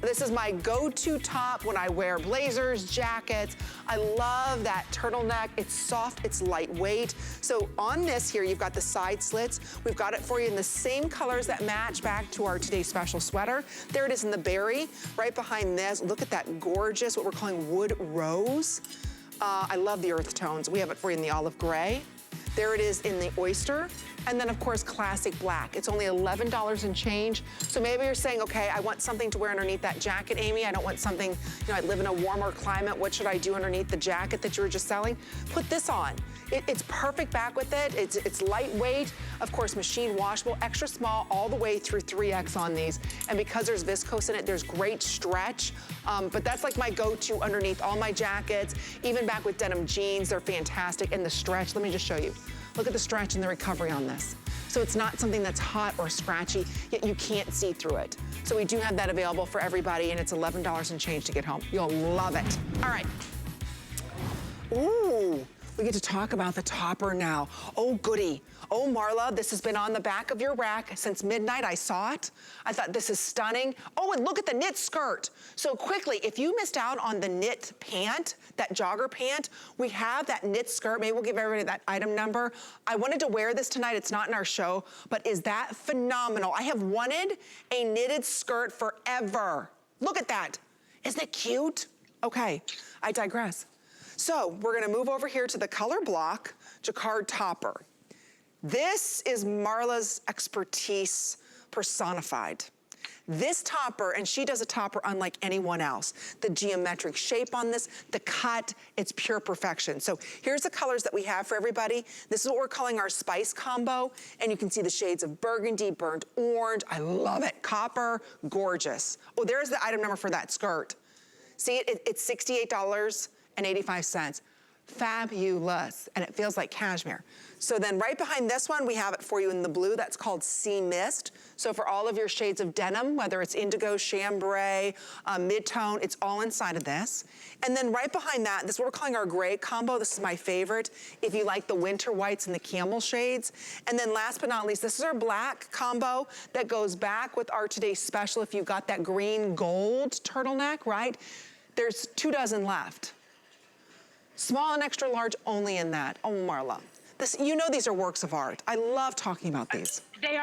This is my go-to top when I wear blazers, jackets. I love that turtleneck. It's soft, it's lightweight. So on this here, you've got the side slits. We've got it for you in the same colors that match back to our today's special sweater. There it is in the berry, right behind this. Look at that gorgeous, what we're calling wood rose. I love the earth tones. We have it for you in the olive gray. There it is in the oyster. And then of course, classic black. It's only $11 and change. So maybe you're saying, okay, I want something to wear underneath that jacket, Amy. I don't want something, I live in a warmer climate. What should I do underneath the jacket that you were just selling? Put this on. It's perfect back with it. It's lightweight, of course, machine washable, extra small all the way through 3X on these. And because there's viscose in it, there's great stretch. But that's like my go-to underneath all my jackets, even back with denim jeans, they're fantastic. And the stretch, let me just show you. Look at the stretch and the recovery on this. so it's not something that's hot or scratchy, yet you can't see through it. So we do have that available for everybody, and it's $11 and change to get home. You'll love it. All right. Ooh, we get to talk about the topper now. Oh, goody. Oh, Marla, this has been on the back of your rack since midnight. I saw it. I thought this is stunning. Oh, and look at the knit skirt. So quickly, if you missed out on the knit pant, that jogger pant, we have that knit skirt. Maybe we'll give everybody that item number. I wanted to wear this tonight. It's not in our show, but is that phenomenal? I have wanted a knitted skirt forever. Look at that. Isn't it cute? Okay, I digress. So we're gonna move over here to the color block, jacquard topper. This is Marla's expertise personified. This topper, and she does a topper unlike anyone else. The geometric shape on this, the cut, it's pure perfection. So here's the colors that we have for everybody. This is what we're calling our spice combo, and you can see the shades of burgundy, burnt orange. I love it. Copper, gorgeous. Oh, there's the item number for that skirt. See, it's $68.85. Fabulous, and it feels like cashmere. So then right behind this one, we have it for you in the blue. That's called Sea Mist. So for all of your shades of denim, whether it's indigo, chambray, mid-tone, it's all inside of this. And then right behind that, this is what we're calling our gray combo. This is my favorite, if you like the winter whites and the camel shades. And then last but not least, this is our black combo that goes back with our today's special. If you've got that green gold turtleneck, right? There's 2 dozen left. Small and extra large only in that. Oh, Marla. This, you know these are works of art. I love talking about these. These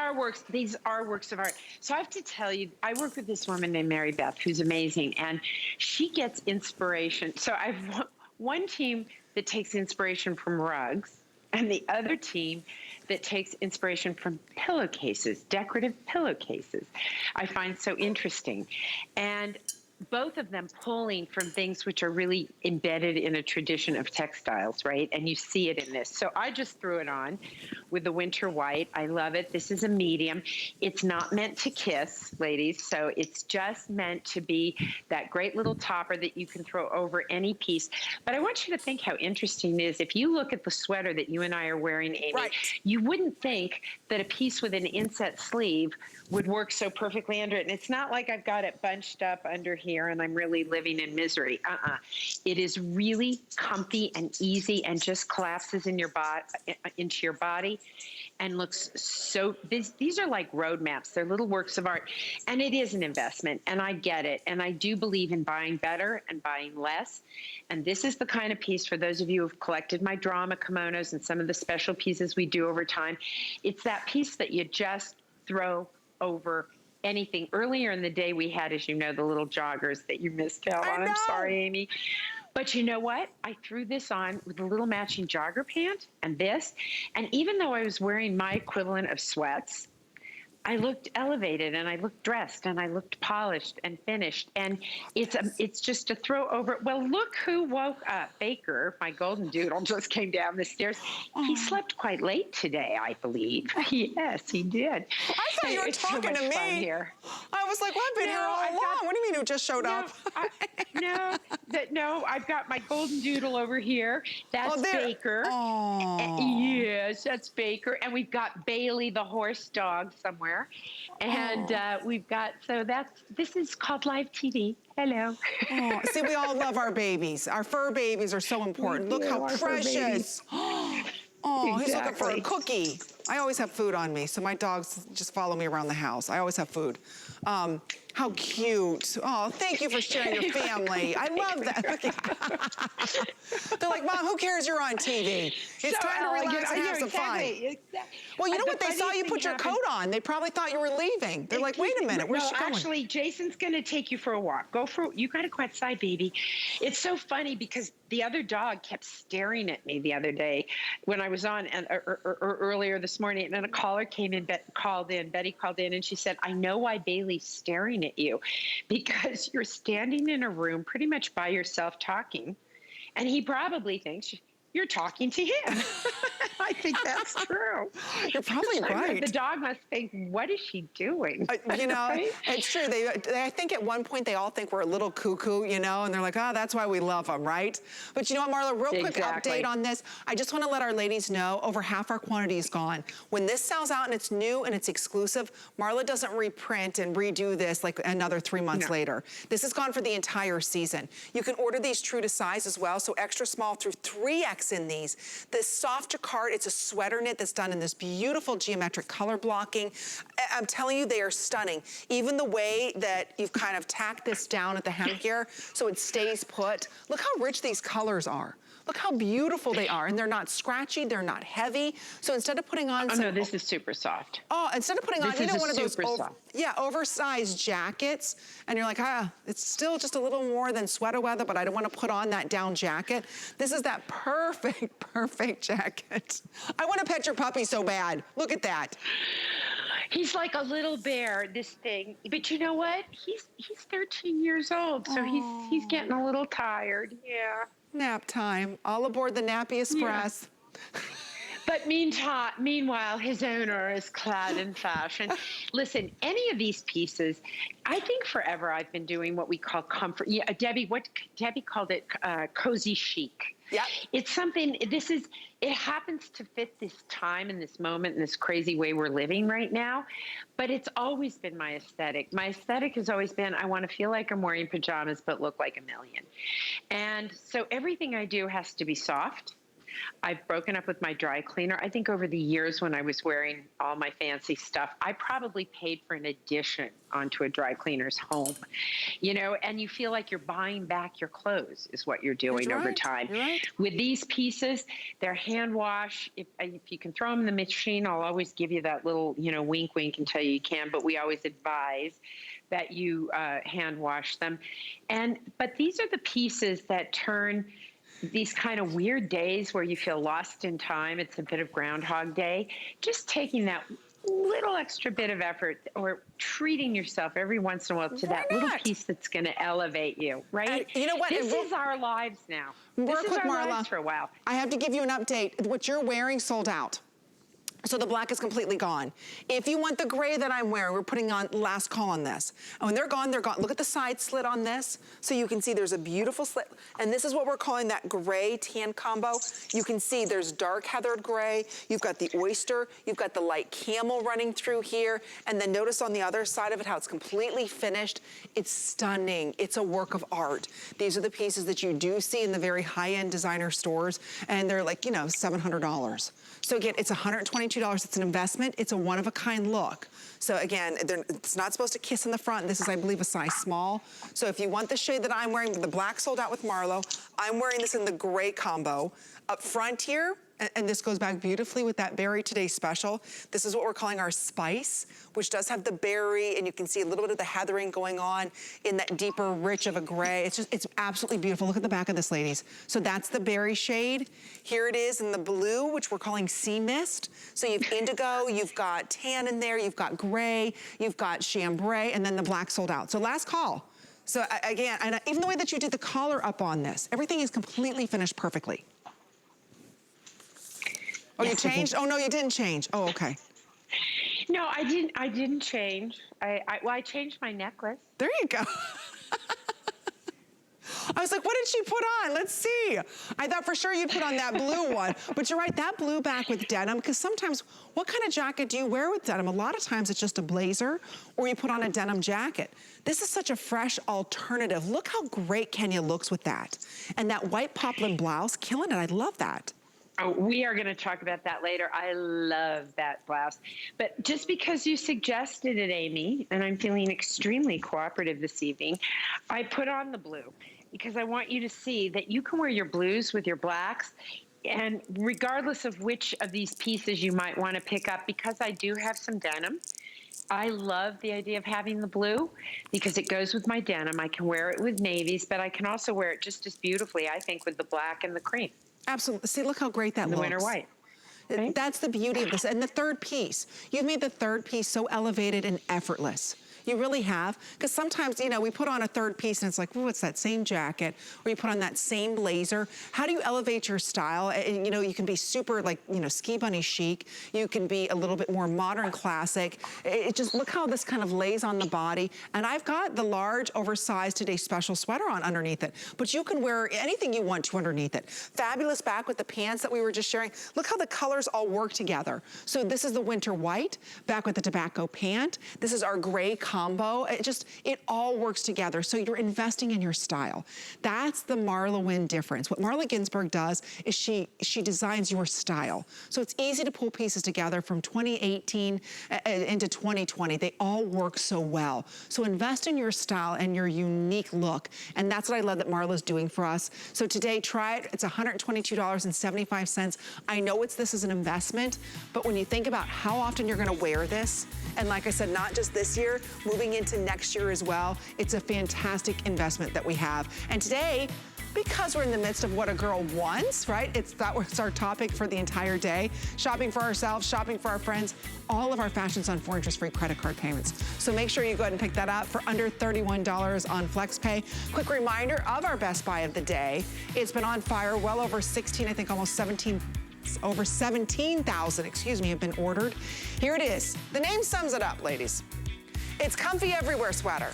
are works of art. So I have to tell you, I work with this woman named Mary Beth, who's amazing, and she gets inspiration. So I've one team that takes inspiration from rugs, and the other team that takes inspiration from pillowcases, decorative pillowcases. I find so interesting. And both of them pulling from things which are really embedded in a tradition of textiles, right? And you see it in this. So I just threw it on with the winter white. I love it. This is a medium. It's not meant to kiss, ladies. So it's just meant to be that great little topper that you can throw over any piece. But I want you to think how interesting it is. If you look at the sweater that you and I are wearing, Amy, right, you wouldn't think that a piece with an inset sleeve would work so perfectly under it. And it's not like I've got it bunched up under here and I'm really living in misery. It is really comfy and easy and just collapses in your into your body and looks so, these are like roadmaps. They're little works of art. And it is an investment, and I get it. And I do believe in buying better and buying less. And this is the kind of piece, for those of you who've collected my drama kimonos and some of the special pieces we do over time, it's that piece that you just throw over anything. Earlier in the day, we had, as you know, the little joggers that you missed out on. I'm sorry, Amy. But you know what? I threw this on with a little matching jogger pant and this. And even though I was wearing my equivalent of sweats, I looked elevated and I looked dressed and I looked polished and finished. And it's just a throw over. Well, look who woke up. Baker, my golden doodle, just came down the stairs. He slept quite late today, I believe. Yes, he did. I thought you were talking to me. Here. I was like, well, I've been here all along. What do you mean you just showed up? No, I've got my golden doodle over here. That's Baker. Yes, that's Baker. And we've got Bailey, the horse dog, somewhere. And we've got, this is called live TV. Hello. See, we all love our babies. Our fur babies are so important. Look how precious. Oh, he's looking for a cookie. I always have food on me, so my dogs just follow me around the house. I always have food. How cute. Oh, thank you for sharing your family. I love that. They're like, Mom, who cares you're on TV? It's time to relax and have some fun. Well, you know what? They saw you put your coat on. They probably thought you were leaving. They're like, wait a minute, where's she going? Actually, Jason's going to take you for a walk. You got to go outside, baby. It's so funny because the other dog kept staring at me the other day when I was on earlier this morning, and then a caller Betty called in, and she said, I know why Bailey's staring at you, because you're standing in a room pretty much by yourself talking, and he probably thinks you're talking to him. I think that's true. You're probably right. The dog must think, what is she doing? You know, Right? it's true. I think at one point they all think we're a little cuckoo, you know, and they're like, oh, that's why we love them, right? But you know what, Marla, real quick update on this. I just want to let our ladies know over half our quantity is gone. When this sells out and it's new and it's exclusive, Marla doesn't reprint and redo this like another 3 months later. This is gone for the entire season. You can order these true to size as well, so extra small through 3X in these. This soft jacquard, it's a sweater knit that's done in this beautiful geometric color blocking. I'm telling you, they are stunning. Even the way that you've kind of tacked this down at the hem here so it stays put. Look how rich these colors are. Look how beautiful they are, and they're not scratchy, they're not heavy. So instead of putting on no, this is super soft. Oh, instead of putting on, you know, one of those oversized jackets, and you're like, it's still just a little more than sweater weather, but I don't want to put on that down jacket. This is that perfect jacket. I want to pet your puppy so bad. Look at that. He's like a little bear, this thing. But you know what? He's 13 years old, so he's getting a little tired. Yeah. Nap time. All aboard the Nappy Express. Yeah. But meanwhile, his owner is clad in fashion. Listen, any of these pieces, I think forever I've been doing what we call comfort. Yeah, Debbie called it cozy chic. Yeah. It's something, it happens to fit this time and this moment and this crazy way we're living right now. But it's always been my aesthetic. My aesthetic has always been, I want to feel like I'm wearing pajamas, but look like a million. And so everything I do has to be soft. I've broken up with my dry cleaner. I think over the years when I was wearing all my fancy stuff, I probably paid for an addition onto a dry cleaner's home, you know, and you feel like you're buying back your clothes is what you're doing over time. With these pieces, they're hand wash. If you can throw them in the machine, I'll always give you that little, you know, wink, wink and tell you can, but we always advise that you hand wash them. But these are the pieces that turn these kind of weird days where you feel lost in time. It's a bit of Groundhog Day. Just taking that little extra bit of effort or treating yourself every once in a while to that little piece that's going to elevate you, right? And you know what? This is our lives now. This is our lives for a while. I have to give you an update. What you're wearing sold out. So the black is completely gone. If you want the gray that I'm wearing, we're putting on last call on this. And when they're gone, they're gone. Look at the side slit on this. So you can see there's a beautiful slit. And this is what we're calling that gray tan combo. You can see there's dark heathered gray. You've got the oyster. You've got the light camel running through here. And then notice on the other side of it how it's completely finished. It's stunning. It's a work of art. These are the pieces that you do see in the very high-end designer stores. And they're like, you know, $700. So again, it's $122. It's an investment. It's a one-of-a-kind look. So again, it's not supposed to kiss in the front. This is, I believe, a size small. So if you want the shade that I'm wearing, the black sold out with Marlo, I'm wearing this in the gray combo. Up front here, and this goes back beautifully with that Berry Today special. This is what we're calling our spice, which does have the berry, and you can see a little bit of the heathering going on in that deeper, rich of a gray. It's absolutely beautiful. Look at the back of this, ladies. So that's the berry shade. Here it is in the blue, which we're calling Sea Mist. So you've indigo, you've got tan in there, you've got gray, you've got chambray, and then the black sold out. So last call. So again, and even the way that you did the collar up on this, everything is completely finished perfectly. Oh, you changed? Oh, no, you didn't change. Oh, okay. No, I didn't change. I changed my necklace. There you go. I was like, what did she put on? Let's see. I thought for sure you'd put on that blue one. But you're right, that blue back with denim, because sometimes, what kind of jacket do you wear with denim? A lot of times it's just a blazer, or you put on a denim jacket. This is such a fresh alternative. Look how great Kenya looks with that. And that white poplin blouse, killing it. I love that. Oh, we are going to talk about that later. I love that blouse. But just because you suggested it, Amy, and I'm feeling extremely cooperative this evening, I put on the blue because I want you to see that you can wear your blues with your blacks. And regardless of which of these pieces you might want to pick up, because I do have some denim, I love the idea of having the blue because it goes with my denim. I can wear it with navies, but I can also wear it just as beautifully, I think, with the black and the cream. Absolutely. See, look how great that looks. The winter white. Right? That's the beauty of this. And the third piece, you've made the third piece so elevated and effortless. You really have. Because sometimes, you know, we put on a third piece and it's like, ooh, it's that same jacket. Or you put on that same blazer. How do you elevate your style? And, you know, you can be super, like, you know, ski bunny chic. You can be a little bit more modern classic. It just, look how this kind of lays on the body. And I've got the large, oversized Today Special sweater on underneath it. But you can wear anything you want to underneath it. Fabulous back with the pants that we were just sharing. Look how the colors all work together. So this is the winter white, back with the tobacco pant. This is our gray combo. It all works together. So you're investing in your style. That's the MarlaWynne difference. What Marla Ginsburg does is she designs your style. So it's easy to pull pieces together from 2018 into 2020. They all work so well. So invest in your style and your unique look. And that's what I love that Marla's doing for us. So today, try it. It's $122.75. I know this is an investment, but when you think about how often you're gonna wear this, and like I said, not just this year, moving into next year as well, it's a fantastic investment that we have. And today, because we're in the midst of what a girl wants, right? That was our topic for the entire day. Shopping for ourselves, shopping for our friends, all of our fashions on 4 interest-free credit card payments. So make sure you go ahead and pick that up for under $31 on FlexPay. Quick reminder of our best buy of the day. It's been on fire, well over 16, I think almost 17, over 17,000, excuse me, have been ordered. Here it is. The name sums it up, ladies. It's comfy everywhere sweater.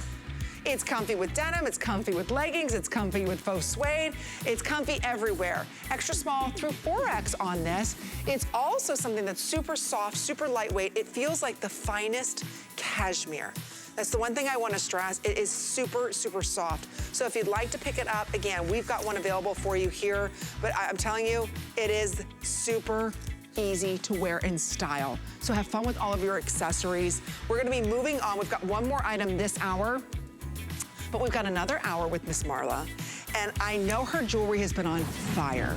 It's comfy with denim, it's comfy with leggings, it's comfy with faux suede, it's comfy everywhere. Extra small through 4X on this. It's also something that's super soft, super lightweight. It feels like the finest cashmere. That's the one thing I want to stress. It is super, super soft. So if you'd like to pick it up, again, we've got one available for you here, but I'm telling you, it is super easy to wear in style. So have fun with all of your accessories. We're gonna be moving on. We've got one more item this hour, but we've got another hour with Miss Marla, and I know her jewelry has been on fire.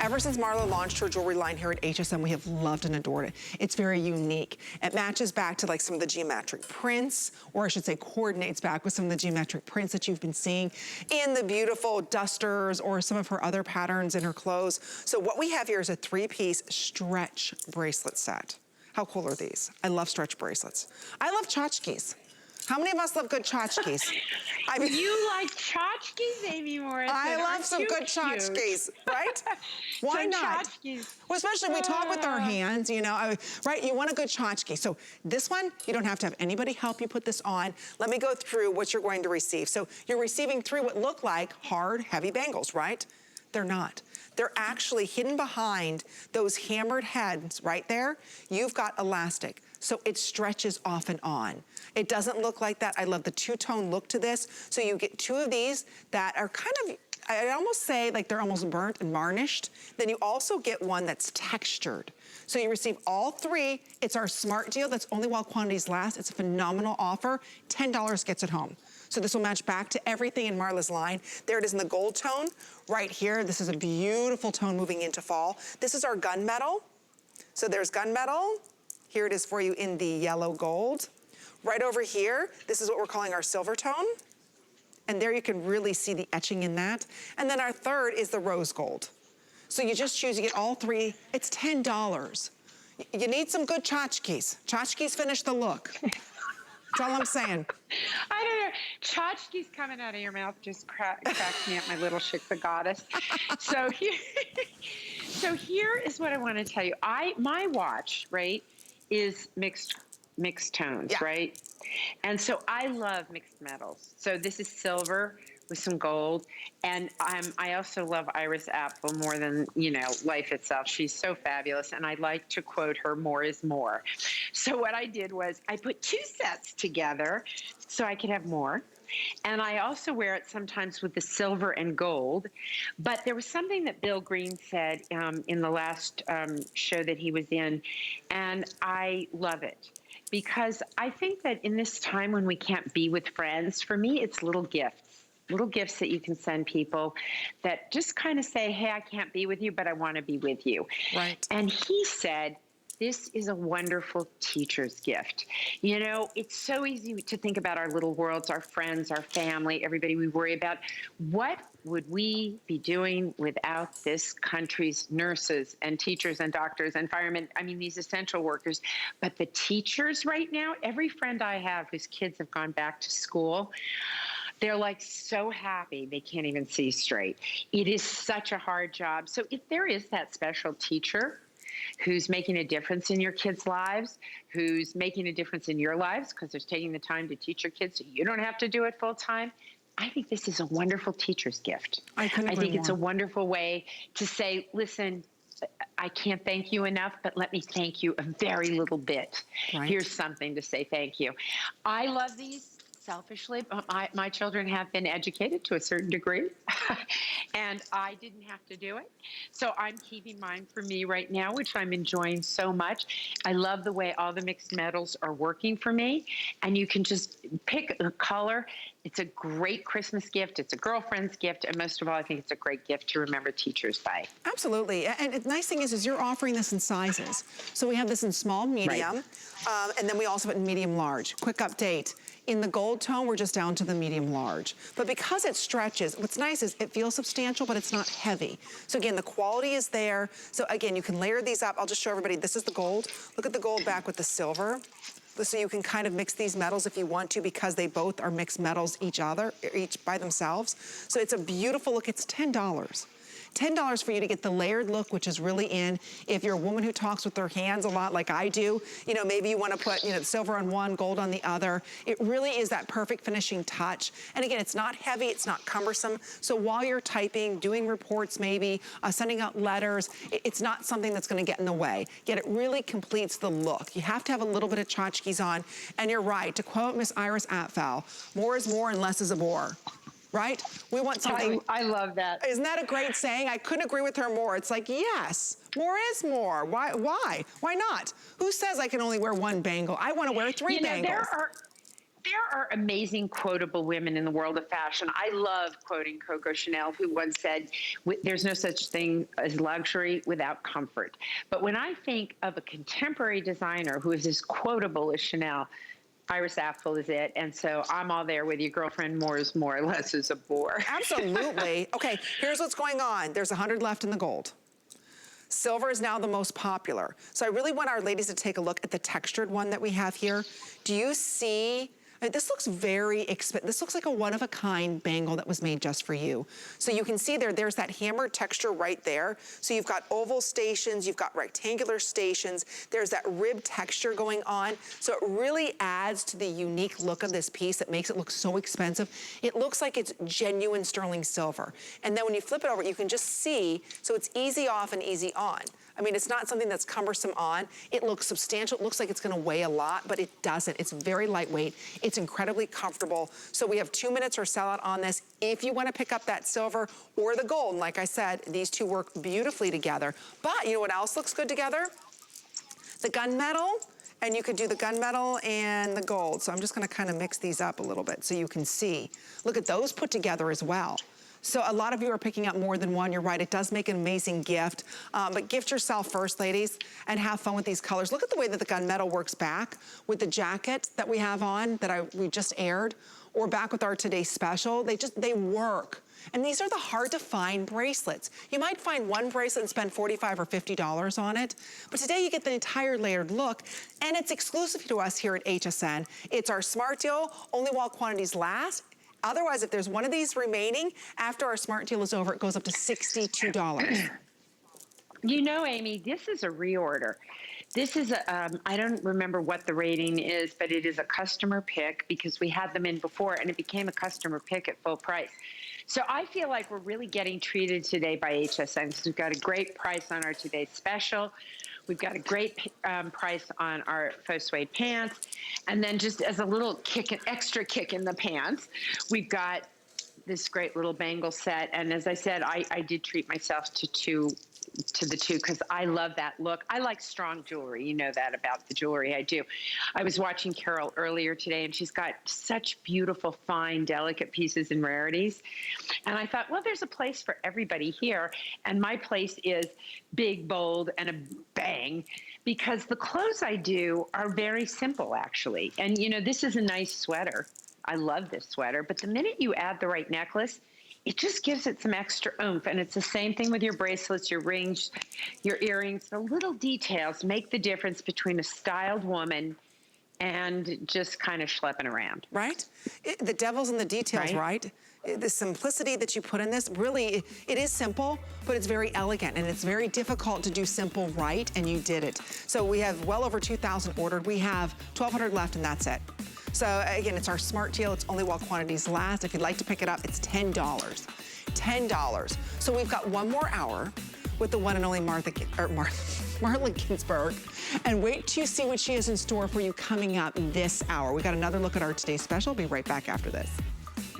Ever since Marla launched her jewelry line here at HSN, we have loved and adored it. It's very unique. It matches back to like some of the geometric prints, or I should say coordinates back with some of the geometric prints that you've been seeing in the beautiful dusters or some of her other patterns in her clothes. So what we have here is a 3-piece stretch bracelet set. How cool are these? I love stretch bracelets. I love tchotchkes. How many of us love good tchotchkes? I mean, You like tchotchkes, Amy Morrison? I love some good tchotchkes, right? Why not? Tchotchkes. Well, especially we talk with our hands, you know, right? You want a good tchotchke. So this one, you don't have to have anybody help you put this on. Let me go through what you're going to receive. So you're receiving 3 what look like hard, heavy bangles, right? They're not. They're actually hidden behind those hammered heads right there. You've got elastic, so it stretches off and on. It doesn't look like that. I love the two-tone look to this. So you get 2 of these that are kind of, I almost say like they're almost burnt and varnished. Then you also get one that's textured. So you receive all 3. It's our smart deal. That's only while quantities last. It's a phenomenal offer. $10 gets it home. So this will match back to everything in Marla's line. There it is in the gold tone right here. This is a beautiful tone moving into fall. This is our gunmetal. So there's gunmetal. Here it is for you in the yellow gold. Right over here, this is what we're calling our silver tone. And there you can really see the etching in that. And then our third is the rose gold. So you just choose, you get all 3. It's $10. You need some good tchotchkes. Tchotchkes finish the look. That's all I'm saying. I don't know. Tchotchkes coming out of your mouth just cracks me up, my little chick, the goddess. So here is what I want to tell you. My watch, right, is mixed tones, yeah. Right? And so I love mixed metals. So this is silver with some gold. And I also love Iris Apfel more than, you know, life itself. She's so fabulous. And I like to quote her, more is more. So what I did was I put 2 sets together so I could have more. And I also wear it sometimes with the silver and gold. But there was something that Bill Green said in the last show that he was in, and I love it. Because I think that in this time when we can't be with friends, for me, it's little gifts that you can send people that just kind of say, hey, I can't be with you, but I want to be with you. Right. And he said, this is a wonderful teacher's gift. You know, it's so easy to think about our little worlds, our friends, our family, everybody we worry about. What would we be doing without this country's nurses and teachers and doctors and firemen? I mean, these essential workers. But the teachers right now, every friend I have whose kids have gone back to school, they're like so happy they can't even see straight. It is such a hard job. So if there is that special teacher who's making a difference in your kids' lives, who's making a difference in your lives because they're taking the time to teach your kids so you don't have to do it full time, I think this is a wonderful teacher's gift. I think it's a wonderful way to say, listen, I can't thank you enough, but let me thank you a very little bit. Right. Here's something to say thank you. I love these. Selfishly, my children have been educated to a certain degree, and I didn't have to do it. So I'm keeping mine for me right now, which I'm enjoying so much. I love the way all the mixed metals are working for me, and you can just pick a color. It's a great Christmas gift. It's a girlfriend's gift. And most of all, I think it's a great gift to remember teachers by. Absolutely. And the nice thing is you're offering this in sizes. So we have this in small, medium, right. And then we also have it in medium, large. Quick update. In the gold tone, we're just down to the medium large. But because it stretches, what's nice is it feels substantial, but it's not heavy. So again, the quality is there. So again, you can layer these up. I'll just show everybody, this is the gold. Look at the gold back with the silver. So you can kind of mix these metals if you want to, because they both are mixed metals each by themselves. So it's a beautiful look. It's $10. $10 for you to get the layered look, which is really in. If you're a woman who talks with her hands a lot like I do, you know, maybe you want to put, you know, silver on one, gold on the other. It really is that perfect finishing touch. And again, it's not heavy, it's not cumbersome. So while you're typing, doing reports maybe, sending out letters, it's not something that's going to get in the way. Yet it really completes the look. You have to have a little bit of tchotchkes on. And you're right, to quote Miss Iris Apfel, more is more and less is a bore. Right? We want something. I love that. Isn't that a great saying? I couldn't agree with her more. It's like, yes, more is more. Why? Why not? Who says I can only wear one bangle? I want to wear three bangles. There are amazing quotable women in the world of fashion. I love quoting Coco Chanel, who once said, there's no such thing as luxury without comfort. But when I think of a contemporary designer who is as quotable as Chanel, Iris Apfel is it. And so I'm all there with you, girlfriend. More is more, less is a bore. Absolutely. Okay, here's what's going on. There's 100 left in the gold. Silver is now the most popular. So I really want our ladies to take a look at the textured one that we have here. Do you see? This looks very expensive. This looks like a one-of-a-kind bangle that was made just for you. So you can see there's that hammered texture right there. So you've got oval stations, you've got rectangular stations, there's that rib texture going on. So it really adds to the unique look of this piece that makes it look so expensive. It looks like it's genuine sterling silver. And then when you flip it over, you can just see, so it's easy off and easy on. I mean, it's not something that's cumbersome on. It looks substantial. It looks like it's gonna weigh a lot, but it doesn't. It's very lightweight. It's incredibly comfortable. So we have 2 minutes or sellout on this. If you wanna pick up that silver or the gold, and like I said, these two work beautifully together. But you know what else looks good together? The gunmetal. And you could do the gunmetal and the gold. So I'm just gonna kind of mix these up a little bit so you can see. Look at those put together as well. So a lot of you are picking up more than one. You're right, it does make an amazing gift. But gift yourself first, ladies, and have fun with these colors. Look at the way that the gunmetal works back with the jacket that we have on that we just aired, or back with our today's special. They work. And these are the hard to find bracelets. You might find one bracelet and spend $45 or $50 on it, but today you get the entire layered look, and it's exclusive to us here at HSN. It's our smart deal, only while quantities last. Otherwise, if there's one of these remaining, after our smart deal is over, it goes up to $62. You know, Amy, this is a reorder. This is I don't remember what the rating is, but it is a customer pick because we had them in before and it became a customer pick at full price. So I feel like we're really getting treated today by HSN. So we've got a great price on our today's special. We've got a great price on our faux suede pants. And then just as a little kick, an extra kick in the pants, we've got this great little bangle set. And as I said, I did treat myself to the two because I love that look. I like strong jewelry. You know that about the jewelry I do. I was watching Carol earlier today and she's got such beautiful, fine, delicate pieces and rarities. And I thought, well, there's a place for everybody here. And my place is big, bold, and a bang because the clothes I do are very simple, actually. And, you know, this is a nice sweater. I love this sweater. But the minute you add the right necklace, it just gives it some extra oomph. And it's the same thing with your bracelets, your rings, your earrings. The little details make the difference between a styled woman and just kind of schlepping around. Right? The devil's in the details, right? The simplicity that you put in this, really, it is simple, but it's very elegant, and it's very difficult to do simple right, and you did it. So we have well over 2,000 ordered. We have 1,200 left, and that's it. So again, it's our smart deal. It's only while quantities last. If you'd like to pick it up, it's $10. $10. So we've got one more hour with the one and only Marla Ginsburg. And wait till you see what she has in store for you coming up this hour. We got another look at our today's special. Be right back after this.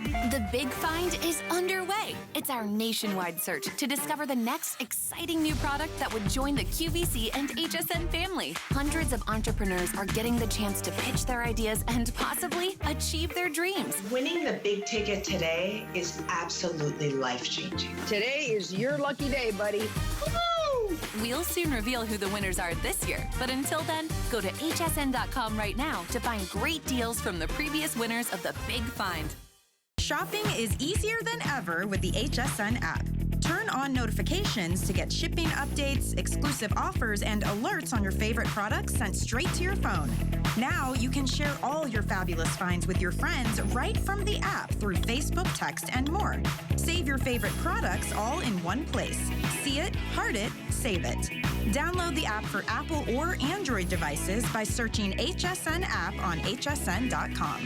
The big find is underway. It's our nationwide search to discover the next exciting new product that would join the QVC and HSN family. Hundreds of entrepreneurs are getting the chance to pitch their ideas and possibly achieve their dreams. Winning the big ticket today is absolutely life-changing. Today is your lucky day, buddy. Woo! We'll soon reveal who the winners are this year. But until then, go to hsn.com right now to find great deals from the previous winners of the big find. Shopping is easier than ever with the HSN app. Turn on notifications to get shipping updates, exclusive offers, and alerts on your favorite products sent straight to your phone. Now you can share all your fabulous finds with your friends right from the app through Facebook, text, and more. Save your favorite products all in one place. See it, heart it, save it. Download the app for Apple or Android devices by searching HSN app on hsn.com.